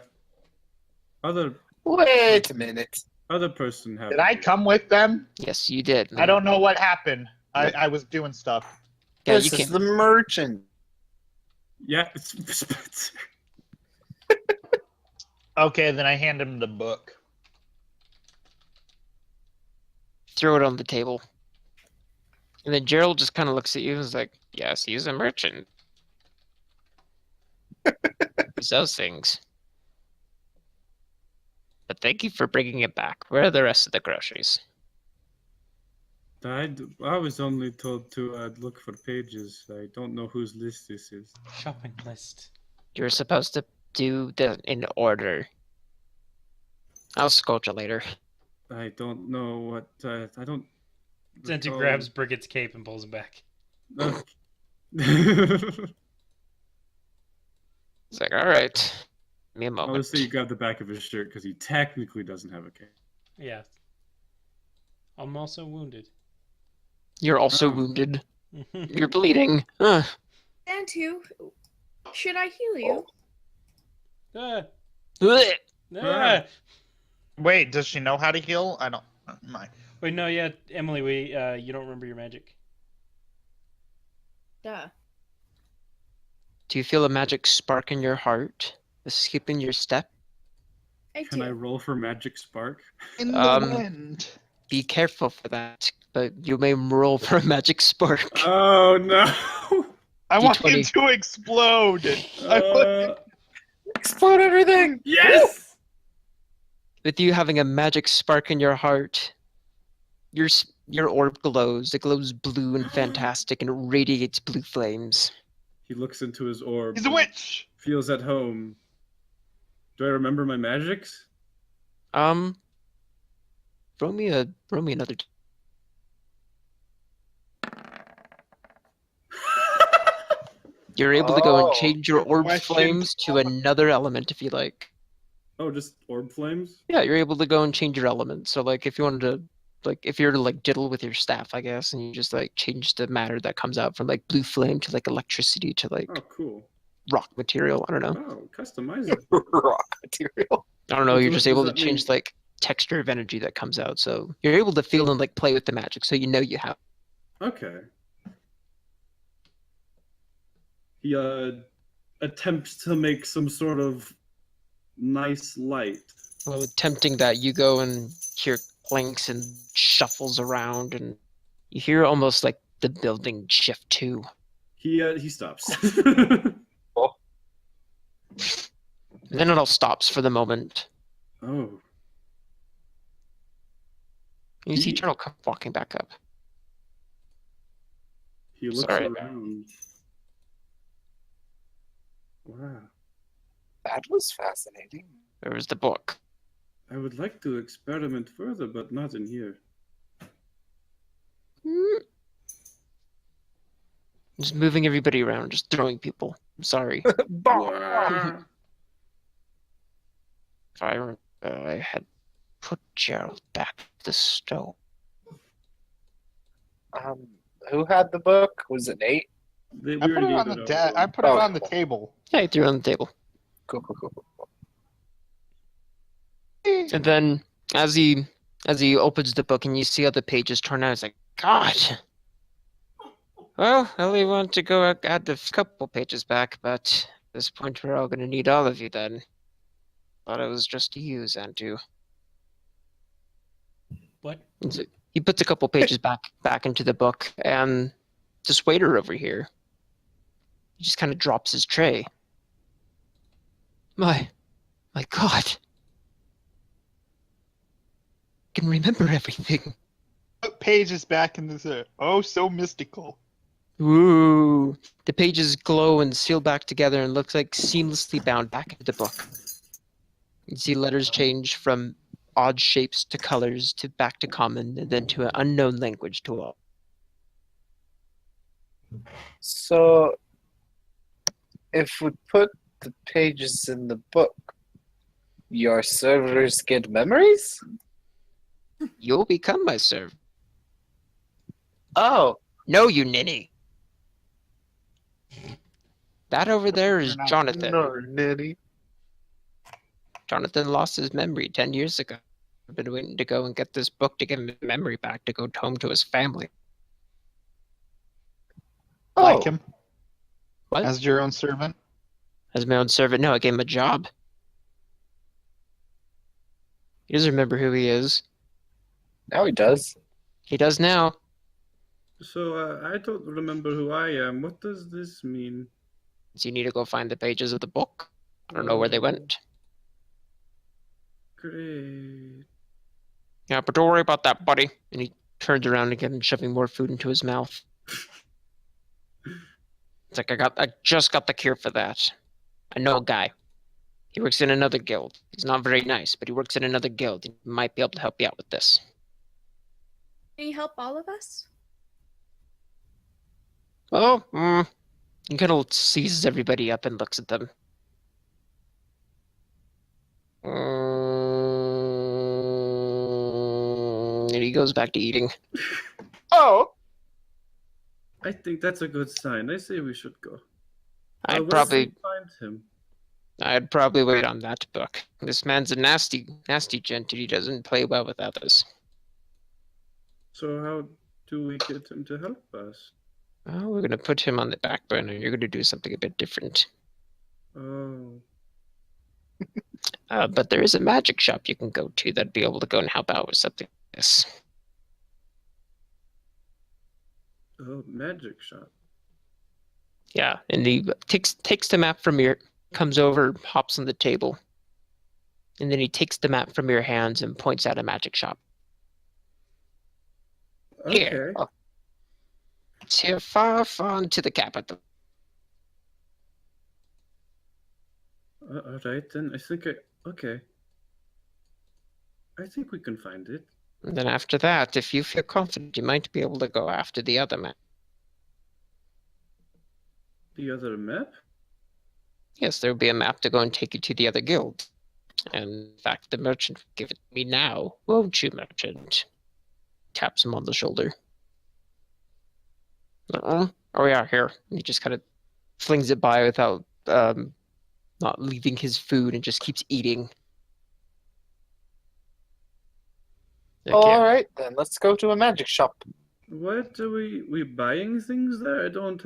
other Wait a minute. other person have Did I it. come with them? Yes, you did. I don't know what happened. Yep. I was doing stuff. Yeah, This you is came. the merchant. Yeah, it's Spencer. Okay, then I hand him the book. Throw it on the table. And then Gerald just kind of looks at you and is like, yes, he's a merchant. He sells things. But thank you for bringing it back. Where are the rest of the groceries? I was only told to look for pages. I don't know whose list this is. Shopping list. You're supposed to do them in order. I'll scold you later. I don't know what. I don't. Zentu recall- grabs Brigitte's cape and pulls him back. Okay. It's like, all right. Give me a moment. Obviously, you got the back of his shirt because he technically doesn't have a cape. Yeah. I'm also wounded. You're also Oh. wounded. You're bleeding. Ugh. Santu, should I heal you? Ah, Blech. ah. Wait, does she know how to heal? I don't. My. Wait, no, yeah, Emily, you don't remember your magic. Duh. Do you feel a magic spark in your heart? A skip in your step? I Can do. I roll for magic spark? In the Um, wind. Be careful for that, but you may roll for a magic spark. Oh no! I want him D20. to explode. I want- Explode everything! Yes! With you having a magic spark in your heart, your orb glows. It glows blue and fantastic, and it radiates blue flames. He looks into his orb. He's a witch. Feels at home. Do I remember my magics? Throw me another. You're able to go and Oh, change your good orb question. flames to another element if you like. Oh, just orb flames? Yeah, you're able to go and change your element. So like if you wanted to if you're to like diddle with your staff, I guess, and you just like change the matter that comes out from like blue flame to like electricity to like Oh, cool. rock material. I don't know. Oh, customize it. Rock material. I don't know. What You're does- just does able to that change mean? like texture of energy that comes out. So you're able to feel and like play with the magic. So you know you have. Okay. He attempts to make some sort of nice light. Well, tempting that you go and hear clanks and shuffles around, and you hear almost like the building shift too. He stops. And then it all stops for the moment. Oh, You see He- Turtle come walking back up. he looks Sorry. around. Wow. That was fascinating. There was the book. I would like to experiment further, but not in here. Just moving everybody around, just throwing people. I'm sorry. Wow. If I had put Gerald back to the stove. Who had the book? Was it Nate? We I put already it on gave the out. I put it Oh, on the cool. table. Yeah, he threw it on the table. Cool, cool, cool, cool. And then as he opens the book and you see how the pages turn out, it's like, God. Well, I only want to go add a couple pages back, but at this point we're all gonna need all of you then. Thought it was just you, Xantu. What? He puts a couple pages back into the book, and this waiter over here, he just kind of drops his tray. My God. I can remember everything. Put pages back in this. Oh, so mystical. Ooh. The pages glow and seal back together and looks like seamlessly bound back into the book. You see letters change from odd shapes to colors to back to common and then to an unknown language to all. So, if we put the pages in the book, your servers get memories? You'll become my servant. Oh, No, you ninny. That over there is You're not- Jonathan. no, nitty. Jonathan lost his memory 10 years ago. I've been waiting to go and get this book to give him his memory back to go home to his family. Like Oh, him What? as your own servant. As my own servant? No, I gave him a job. He doesn't remember who he is. now he does. He does now. So I don't remember who I am. What does this mean? So you need to go find the pages of the book. I don't know where they went. Great. Yeah, but don't worry about that, buddy. And he turns around again, shoving more food into his mouth. It's like I just got the cure for that. I know a guy. He works in another guild. He's not very nice, but he works in another guild. He might be able to help you out with this. Can you help all of us? Oh, he kind of seizes everybody up and looks at them. And he goes back to eating. Oh, I think that's a good sign. I say we should go. I'd where probably can we find him? I'd probably wait on that book. This man's a nasty gent, and he doesn't play well with others. So how do we get him to help us? Well, we're gonna put him on the back burner. You're gonna do something a bit different. Oh, But there is a magic shop you can go to that'd be able to go and help out with something like this. oh, magic shop. Yeah, and he takes the map from your, comes over, hops on the table, and then he takes the map from your hands and points out a magic shop. Here. Okay. It's here far, far into the capital. All right then. Okay. I think we can find it. And then after that, if you feel confident, you might be able to go after the other map. The other map? Yes, there will be a map to go and take you to the other guild. And in fact, the merchant will give it to me now. Won't you, merchant? Taps him on the shoulder. Oh yeah, here. And he just kind of flings it by without not leaving his food and just keeps eating. Okay. all right then. Let's go to a magic shop. What are we buying things there? I don't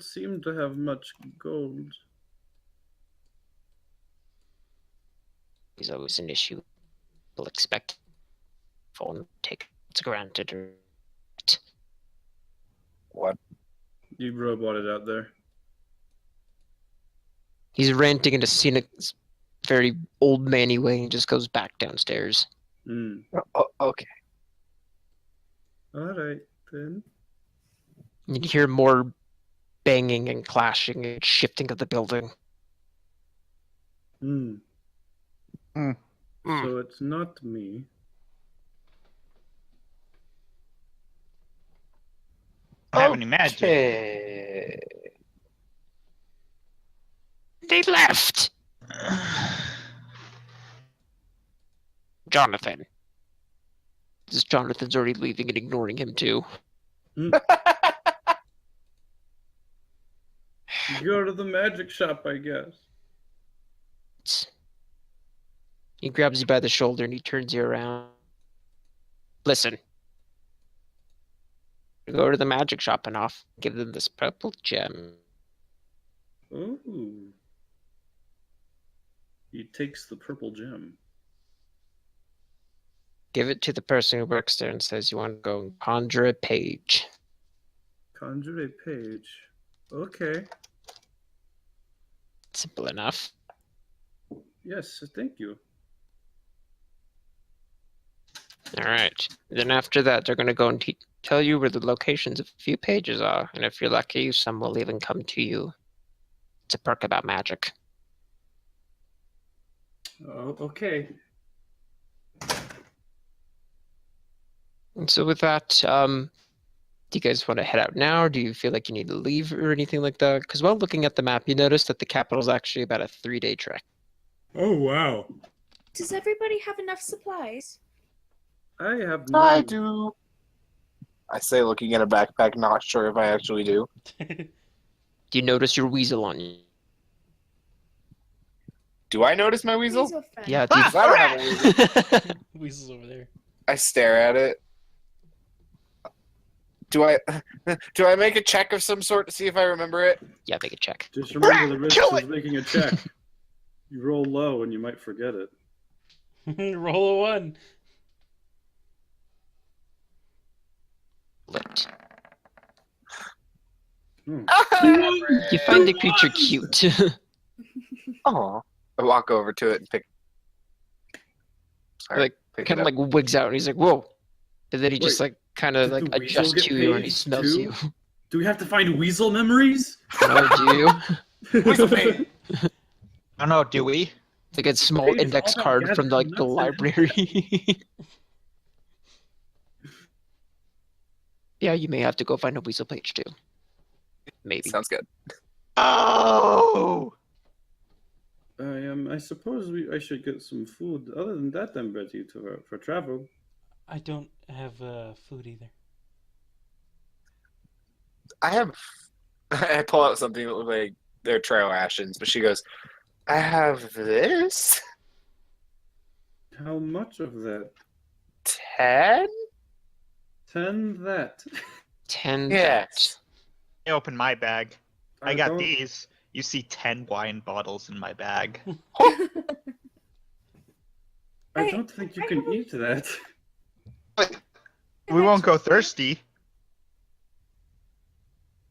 seem to have much gold. Is always an issue. We'll expect phone take it's granted or What? You roboted out there. he's ranting in a scenic, very old manny way and just goes back downstairs. Oh, okay. All right then. You hear more banging and clashing and shifting of the building. So it's not me. Don't have any magic. Okay. They left! Jonathan. This Jonathan's already leaving and ignoring him too. Go to the magic shop, I guess. He grabs you by the shoulder and he turns you around. Listen. Go to the magic shop and off. Give them this purple gem. Ooh. He takes the purple gem. Give it to the person who works there and says you want to go and conjure a page. Conjure a page. Okay. Simple enough. Yes, thank you. Alright. Then after that, they're going to go and tell you where the locations of a few pages are. And if you're lucky, some will even come to you. It's a perk about magic. Oh, okay. And so with that, do you guys want to head out now, or do you feel like you need to leave or anything like that? Because while looking at the map, you notice that the capital is actually about a 3-day trek. Oh, wow. Does everybody have enough supplies? I have I none. do. I say, looking at a backpack, not sure if I actually do. Do you notice your weasel on you? Do I notice my weasel? Weasel friend. Yeah, do you... Because I don't have a weasel. Weasel's over there. I stare at it. Do I make a check of some sort to see if I remember it? Yeah, make a check. Just remember the risks Kill of it! making a check. You roll low and you might forget it. Roll a 1. Lit. Hmm. You find the creature cute. Oh, I walk over to it and pick. Sorry, Like, pick kind it of up. like wigs out, and he's like, "Whoa!" And then he just Wait, like kind of did like the weasel adjusts get to you, and he paged smells too? you. Do we have to find weasel memories? No, do you? Weasel page. I don't know, do we? Like a small Page index all card about from like the gathering nuts and library. Yeah, you may have to go find a weasel page too. Maybe. Sounds good. Oh! I suppose I should get some food. Other than that, I'm ready for travel. I don't have food either. I have. I pull out something that looks like they're trail rations, but she goes, "I have this. How much of that? 10? 10 that. 10. Yes. I open my bag. I got don't- these. You see 10 wine bottles in my bag. I don't think you can eat that. We won't go thirsty.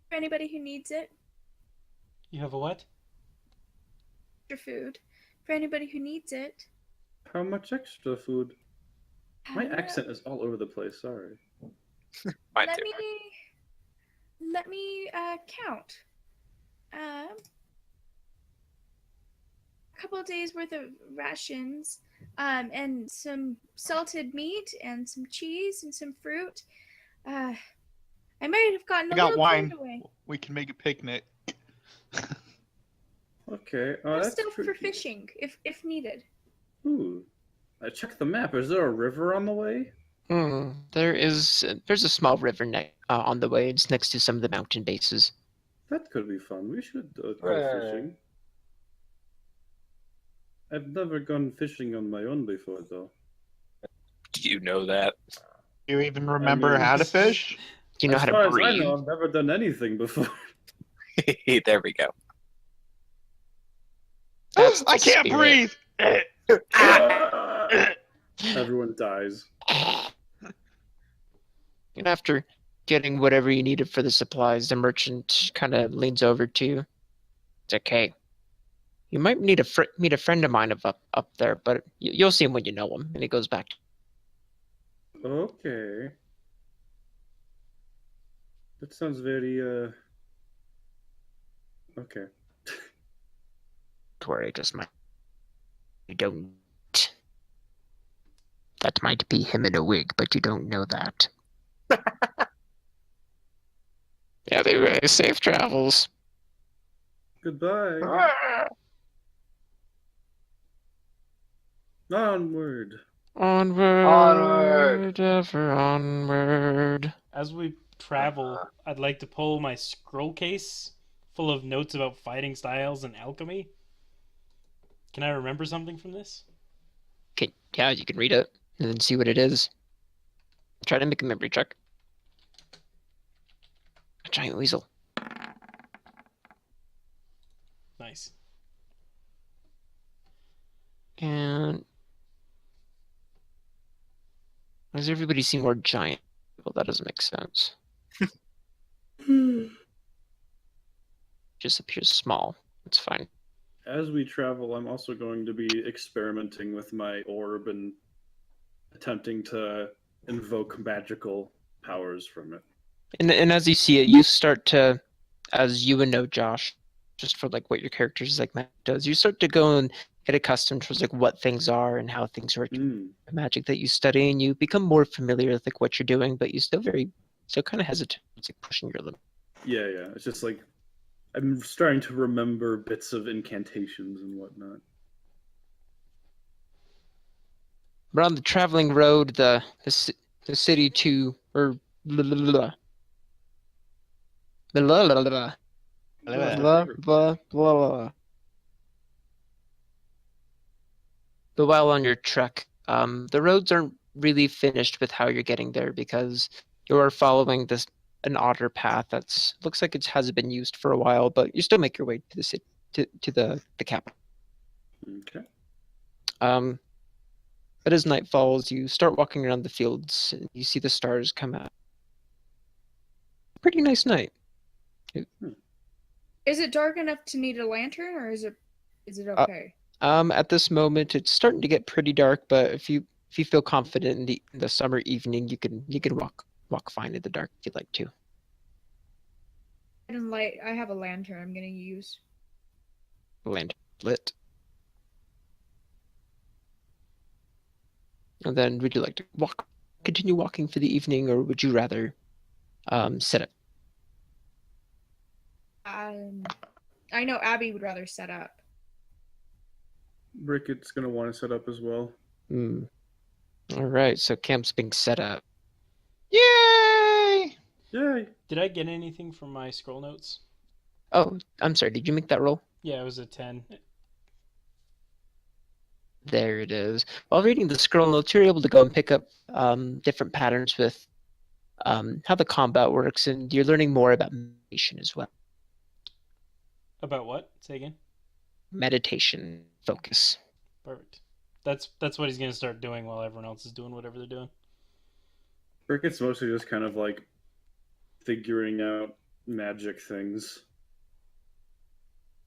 For anybody who needs it, You have a what? your food. For anybody who needs it. How much extra food? My uh, accent is all over the place. Sorry. Mine Let too. me count. A couple of days worth of rations, and some salted meat and some cheese and some fruit. I might have gotten I a got little wine. carried away. We can make a picnic. Okay. I'm That's still for tricky. fishing if needed. Ooh. I checked the map. Is there a river on the way? There's a small river on the way. It's next to some of the mountain bases. That could be fun. We should go Right. fishing. I've never gone fishing on my own before, though. Do you know that? Do you even remember mean- how to fish? Do you know as how far to as I breathe? know, I've never done anything before. There we go. That's the I can't spirit. breathe! Everyone dies. And after getting whatever you needed for the supplies, the merchant kind of leans over to you. It's okay. You might need meet a friend of mine up there, but you'll see him when you know him. And he goes back. Okay. That sounds very, okay. Don't worry, I just might. You don't. That might be him in a wig, but you don't know that. Yeah, they safe travels. Goodbye. Onward. Onward, ever onward. As we travel, I'd like to pull my scroll case full of notes about fighting styles and alchemy. Can I remember something from this? Okay, yeah, you can read it and then see what it is. Try to make a memory check. A giant weasel. Nice. And why does everybody seem more giant? Well, that doesn't make sense. Just appears small. It's fine. As we travel, I'm also going to be experimenting with my orb and attempting to invoke magical powers from it. And as you see it, you start to, as you would know, Josh, just for like what your character's like does, you start to go and get accustomed to like what things are and how things work. Mm. The magic that you study, and you become more familiar with like what you're doing, but you still kind of hesitant. It's like pushing your limit. Yeah. It's just like I'm starting to remember bits of incantations and whatnot. But on the traveling road, the city to, or blah, blah, blah, blah, blah, blah, That's my blah, favorite. blah, blah, blah. But while on your trek, the roads aren't really finished with how you're getting there because you're following this an otter path that's looks like it hasn't been used for a while, but you still make your way to the city to the capital. Okay. But as night falls, you start walking around the fields and you see the stars come out. Pretty nice night. Is it dark enough to need a lantern, or is it okay? At this moment, it's starting to get pretty dark, but if you feel confident in the summer evening, you can walk fine in the dark if you'd like to. And light. I have a lantern. I'm gonna use. Land lit. And then, would you like to continue walking for the evening, or would you rather set up? I know Abby would rather set up. Ricket's gonna want to set up as well. Hmm. All right, so camp's being set up. Yay! Yay! Did I get anything from my scroll notes? Oh, I'm sorry. Did you make that roll? Yeah, it was a 10. There it is. While reading the scroll notes, you're able to go and pick up different patterns with how the combat works, and you're learning more about meditation as well. About what? Say again. Meditation focus. Perfect. That's what he's gonna start doing while everyone else is doing whatever they're doing. Ricket's mostly just kind of like figuring out magic things.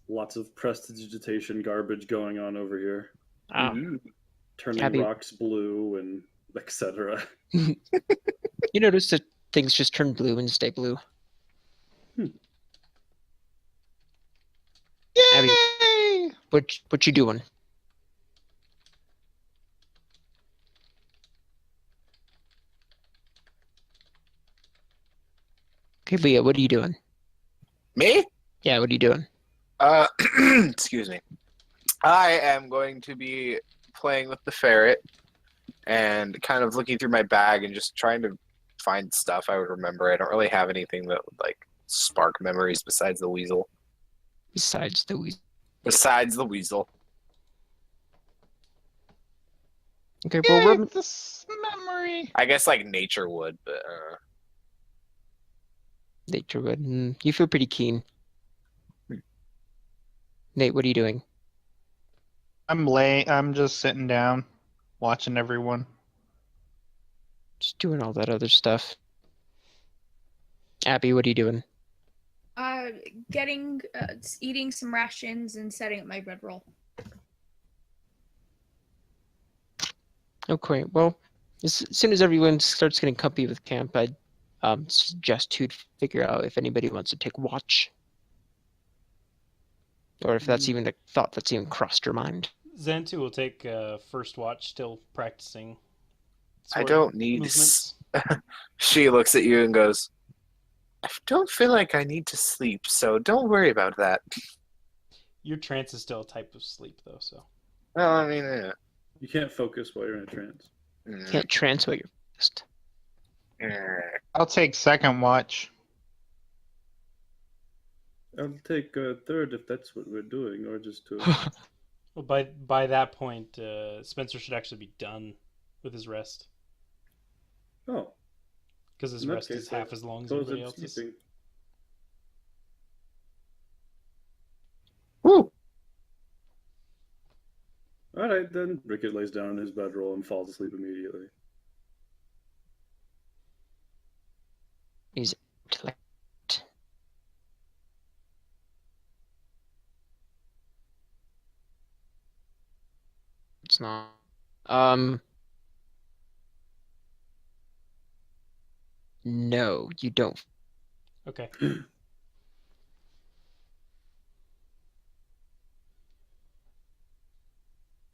Lots of prestidigitation garbage going on over here. Mm-hmm. Turning Abby- rocks blue and etc. You notice that things just turn blue and stay blue. Abby, Yay! what you doing? Okay, Leah, what are you doing? Me? Yeah, what are you doing? Excuse me. I am going to be playing with the ferret and kind of looking through my bag and just trying to find stuff I would remember. I don't really have anything that would like spark memories besides the weasel. Besides the weasel. Besides the weasel. Okay, well, Yay, this memory. I guess like nature would, but nature would. You feel pretty keen. Nate, what are you doing? I'm just sitting down, watching everyone. Just doing all that other stuff. Abby, what are you doing? Eating some rations and setting up my bedroll. Okay, well, as soon as everyone starts getting comfy with camp, I'd suggest to figure out if anybody wants to take watch. Or if that's even a thought that's even crossed your mind. Xantu will take first watch, still practicing. I sword don't need. movements. She looks at you and goes, I don't feel like I need to sleep, so don't worry about that. Your trance is still a type of sleep, though. So Well, I mean, yeah. You can't focus while you're in a trance. Can't transfer your fist. I'll take second watch. I'll take a third if that's what we're doing, or just two. well, by that point, Spencer should actually be done with his rest Oh, because his in that rest is case, half I as long as suppose everybody I'm else's. sleeping. Woo! All right, then Ricket lays down in his bedroll and falls asleep immediately. He's intellect. It's not. No, you don't. Okay.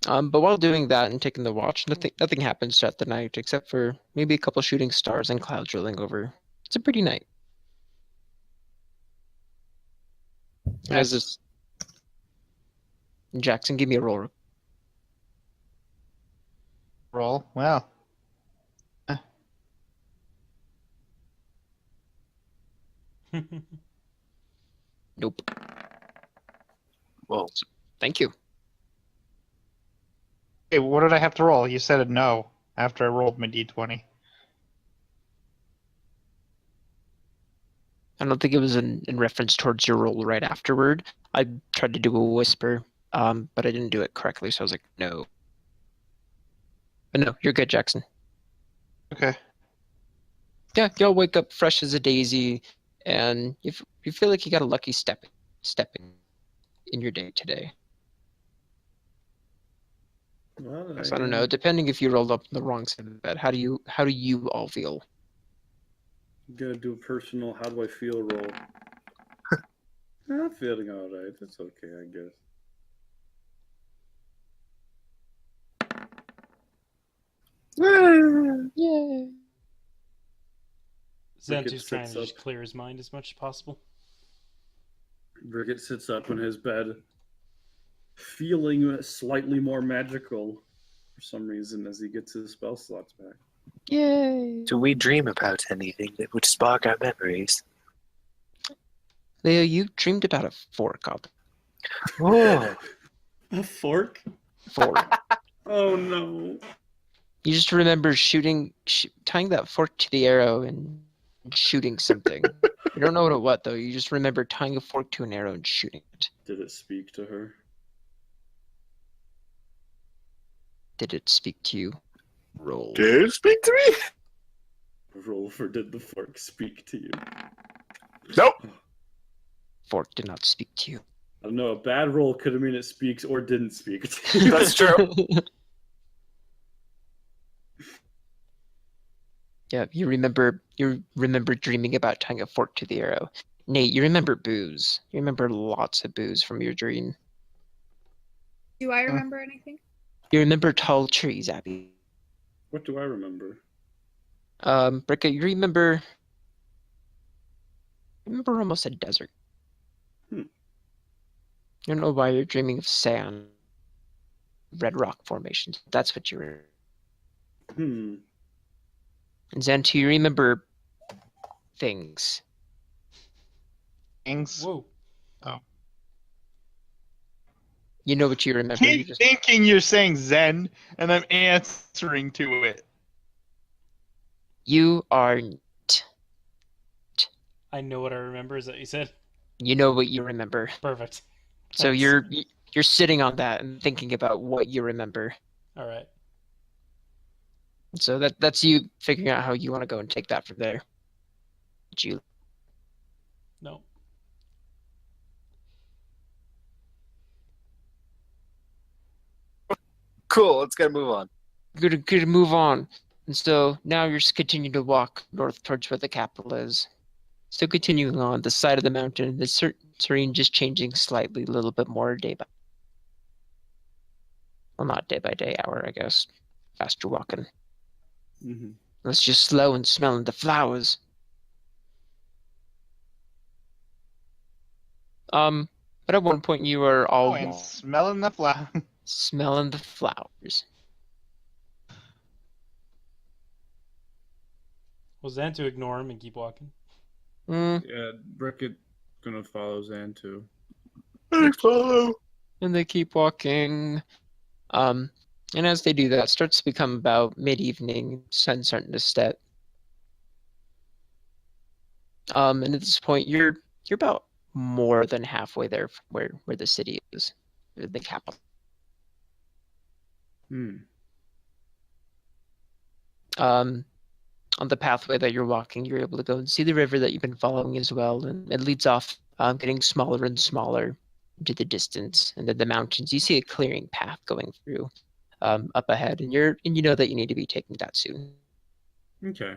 But while doing that and taking the watch, nothing happens throughout the night except for maybe a couple shooting stars and clouds rolling over. It's a pretty night. And as this, Jackson, give me a roll. Roll. Well, Nope. Whoa. Thank you. Hey, what did I have to roll? You said a no after I rolled my d20. I don't think it was in reference towards your roll right afterward. I tried to do a whisper, but I didn't do it correctly, so I was like, no. But no, you're good, Jackson. Okay. Yeah, you'll wake up fresh as a daisy, and you feel like you got a lucky stepping in your day today. Well, So I don't know, depending if you rolled up on the wrong side of the bed, how do you all feel? I'm gonna do a personal how do I feel roll. I'm feeling alright. It's okay, I guess. Yeah. Xantu's trying sits to just up. clear his mind as much as possible. Brigitte sits up in his bed, feeling slightly more magical for some reason as he gets his spell slots back. Yay. Do we dream about anything that would spark our memories? Leo, you dreamed about a fork up. Oh, A fork? Fork. Oh no. You just remember tying that fork to the arrow and shooting something. You don't know what though. You just remember tying a fork to an arrow and shooting it. Did it speak to her? Did it speak to you? Roll. did it speak to me? Roll for did the fork speak to you? Nope. Fork did not speak to you. I don't know. A bad roll could have mean it speaks or didn't speak to you. That's true. Yeah, you remember dreaming about tying a fork to the arrow. Nate, you remember booze. You remember lots of booze from your dream. Do I remember anything? You remember tall trees, Abby. What do I remember? Bricka, you remember almost a desert. Hmm. You don't know why you're dreaming of sand, red rock formations. That's what you were. Hmm. And Xantu, you remember things. Things. Whoa. You know what you remember. You Keep just thinking you're saying Zen, and I'm answering to it. you are. I know what I remember. Is that what you said? You know what you remember. Perfect. So Thanks. you're sitting on that and thinking about what you remember. All right. So that's you figuring out how you want to go and take that from there. You No. Cool. Let's get move on. good to move on. And so now you're just continuing to walk north towards where the capital is. So continuing on the side of the mountain, the terrain just changing slightly, a little bit more day by. Well, not day by day, hour, I guess. Faster walking. Mm-hmm. It's just slow and smelling the flowers. But at one point you are all Oh, and smelling the flower. smelling the flowers. Well, Xantu ignore him and keep walking. Yeah, Brickett gonna follow Xantu. I follow. And they keep walking. And as they do that, it starts to become about mid-evening, sun starting to set. And at this point, you're about more than halfway there from where the city is, the capital. Hmm. On the pathway that you're walking, you're able to go and see the river that you've been following as well, and it leads off, getting smaller and smaller into the distance, and then the mountains. You see a clearing path going through, up ahead, and you know that you need to be taking that soon. Okay.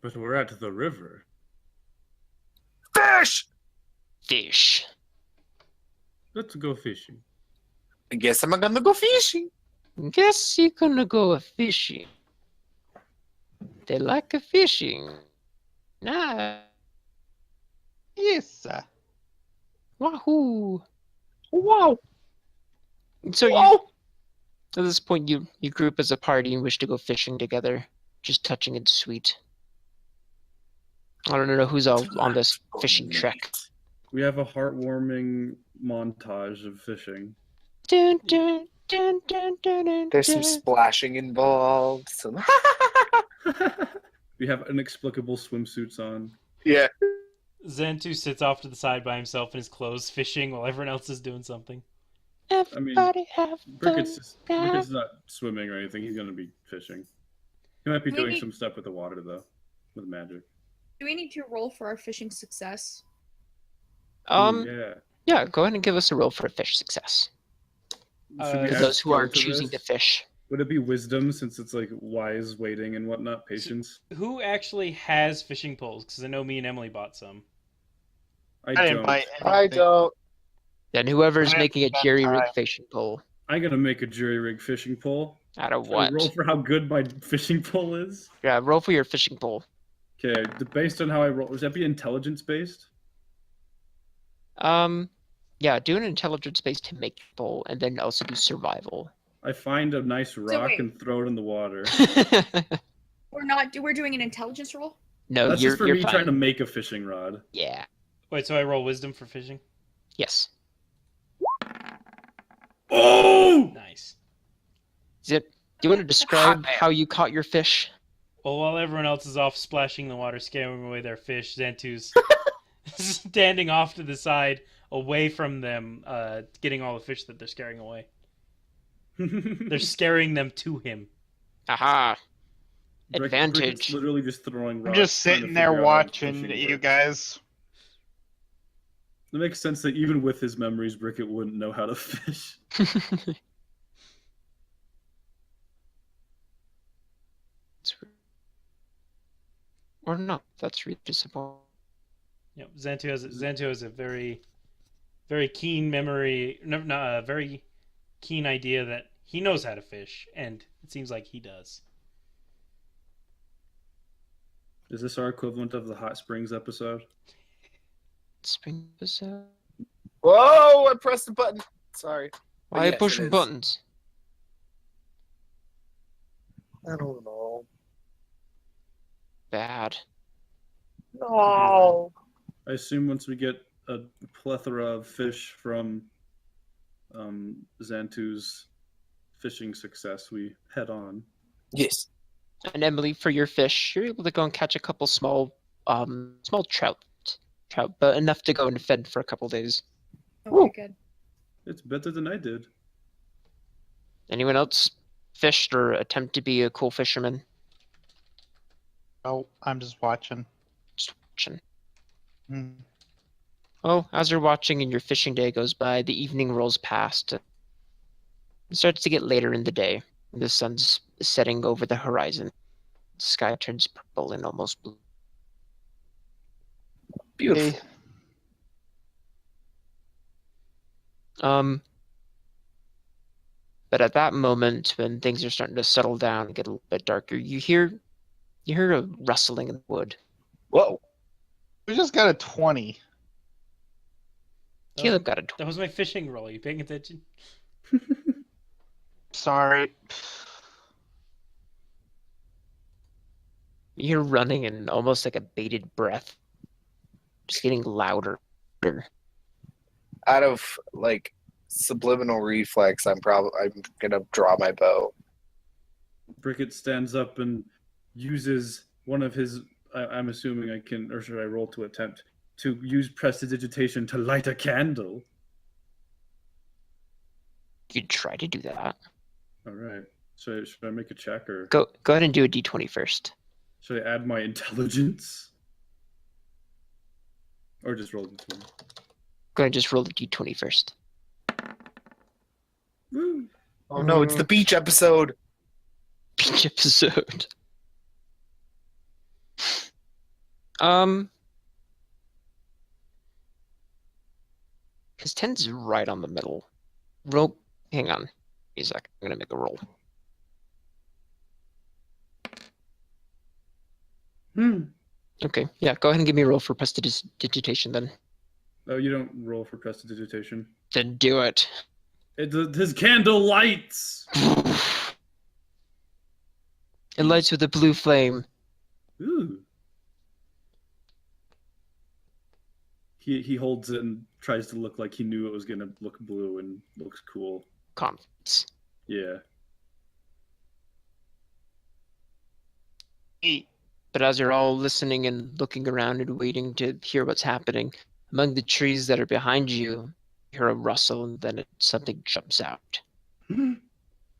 But we're at the river. Fish! Fish. Let's go fishing. I guess I'm gonna go fishing. Guess you're gonna go fishing. They like a fishing. Nah. Yes. Wahoo. Wow. So Wow. at this point, you group as a party and wish to go fishing together. Just touching and sweet. I don't know who's all on this fishing trek. We have a heartwarming montage of fishing. Dun, dun, dun, dun, dun, dun, There's some dun. splashing involved. Some We have inexplicable swimsuits on. yeah. Xantu sits off to the side by himself in his clothes, fishing while everyone else is doing something. Everybody have fun. Bricket's not swimming or anything. He's gonna be fishing. He might be We doing need- some stuff with the water though, with magic. Do we need to roll for our fishing success? Yeah. Yeah, go ahead and give us a roll for a fish success. Should we For For add those who skill are to choosing to this? fish. Would it be wisdom since it's like wise waiting and whatnot, patience? Who actually has fishing poles? Because I know me and Emily bought some. I I didn't don't. buy I anything. don't. Then whoever's I making a have jerry rig time. fishing pole. I'm gonna make a jury rig fishing pole. Out of Should I what? roll for how good my fishing pole is? Yeah, roll for your fishing pole. Okay, based on how I roll, would that be intelligence based? Yeah, do an intelligence base to make your pole, and then also do survival. I find a nice rock wait. and throw it in the water. We're doing an intelligence roll? No, That's you're just for you're me fine. trying to make a fishing rod. Yeah. Wait, so I roll wisdom for fishing? Yes. Oh! Nice. Zip. Do you want to describe how you caught your fish? Well, while everyone else is off splashing the water, scaring away their fish, Xantu's standing off to the side, away from them, getting all the fish that they're scaring away. They're scaring them to him. Aha. Bricket's Advantage. literally just throwing I'm rocks. just trying to sitting there figure out how watching fishing you works. guys. It makes sense that even with his memories, Bricket wouldn't know how to fish. Or not. That's really disappointing. Yep, Xantu has a very, very keen memory, a very keen idea that he knows how to fish, and it seems like he does. Is this our equivalent of the Hot Springs episode? Spring episode. Whoa! I pressed the button. Sorry. Why are you yes, pushing it is. buttons? I don't know. Bad. No. I assume once we get a plethora of fish from Xantu's fishing success, we head on. Yes. And Emily, for your fish, you're able to go and catch a couple small trout, but enough to go and fed for a couple days. Okay, good. It's better than I did. Anyone else fished or attempt to be a cool fisherman? Oh, I'm just watching. Just watching. Hmm. Oh, as you're watching and your fishing day goes by, the evening rolls past. It starts to get later in the day. The sun's setting over the horizon. The sky turns purple and almost blue. Beautiful. But at that moment, when things are starting to settle down and get a little bit darker, you hear a rustling in the wood. Whoa. We just got a 20. Caleb got a That was my fishing roll. Are you paying attention? Sorry. You hear running and almost like a bated breath, just getting louder. Out of like subliminal reflex, I'm gonna draw my bow. Bricket stands up and uses one of his. I'm assuming I can, or should I roll to attempt to use prestidigitation to light a candle? You try to do that. All right. So should I make a check or Go ahead and do a d20 first. should I add my intelligence? Or just roll this one? Go ahead and just roll the d20 first. Woo. Oh no, it's the beach episode. Beach episode. Because 10's right on the middle. Roll. Hang on. A sec. I'm gonna make a roll. Okay. Yeah. Go ahead and give me a roll for prestidigitation then. Oh, you don't roll for prestidigitation. Then do it. His candle lights. It lights with a blue flame. Ooh. He holds it and tries to look like he knew it was gonna look blue and looks cool. Confidence. Yeah. 8. But as you're all listening and looking around and waiting to hear what's happening, among the trees that are behind you, you hear a rustle and then something jumps out.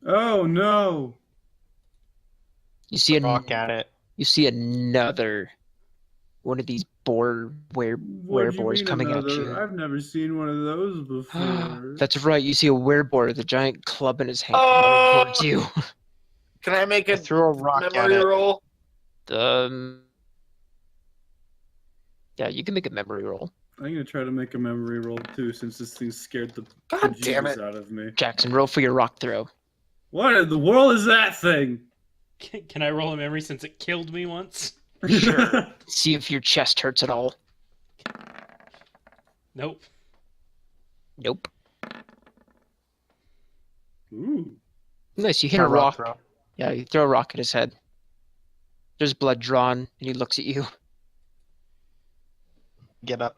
Oh no! You see Rock at it. you see another one of these What do you wereboars mean coming at another? you. I've never seen one of those before. That's right. You see a wereboar with a giant club in his hand Oh! running towards you. Can I make I a threw a rock at memory it. roll? Yeah, you can make a memory roll. I'm gonna try to make a memory roll too, since this thing scared the God damn bejesus it. out of me. Jackson, roll for your rock throw. What in the world is that thing? Can I roll a memory since it killed me once? Sure. See if your chest hurts at all. Nope. Nope. Ooh. Nice, you hit My a rock. throw. Yeah, you throw a rock at his head. There's blood drawn, and he looks at you. Get up.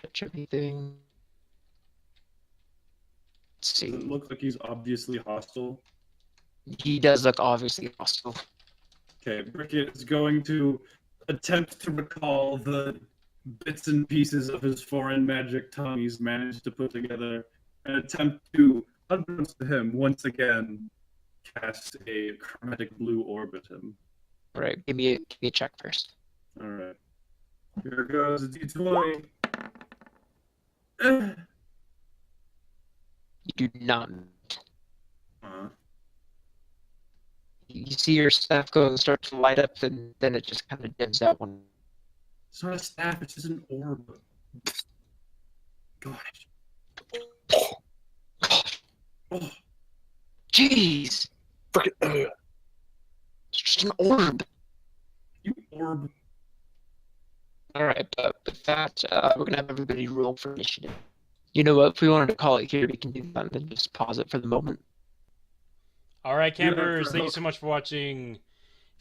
Touch everything. Let's Does it see. look like he's obviously hostile? He does look obviously hostile. Okay, Brickett is going to attempt to recall the bits and pieces of his foreign magic tongue he's managed to put together and attempt to, unbeknownst to him, once again cast a chromatic blue orb at him. All right, give me a check first. Alright. Here goes a d20. Uh, You do not. uh, You see your staff go and start to light up, and then it just kind of dims out one. it's not a staff, it's just an orb. Gosh. Oh, Jeez, Frickin' it's just an orb. you orb. All right, but with that, we're gonna have everybody roll for initiative. You know what? If we wanted to call it here, we can do that and then just pause it for the moment. All right, Yeah, campers. for Thank you help. so much for watching.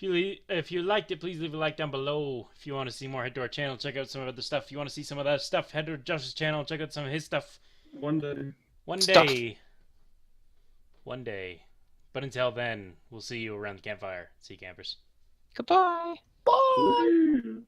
If you liked it, please leave a like down below. If you want to see more, head to our channel. Check out some of the stuff. If you want to see some of that stuff, head to Josh's channel. Check out some of his stuff. One day. One Stuff. day. One day. But until then, we'll see you around the campfire. See you, campers. Goodbye. Bye! Woo.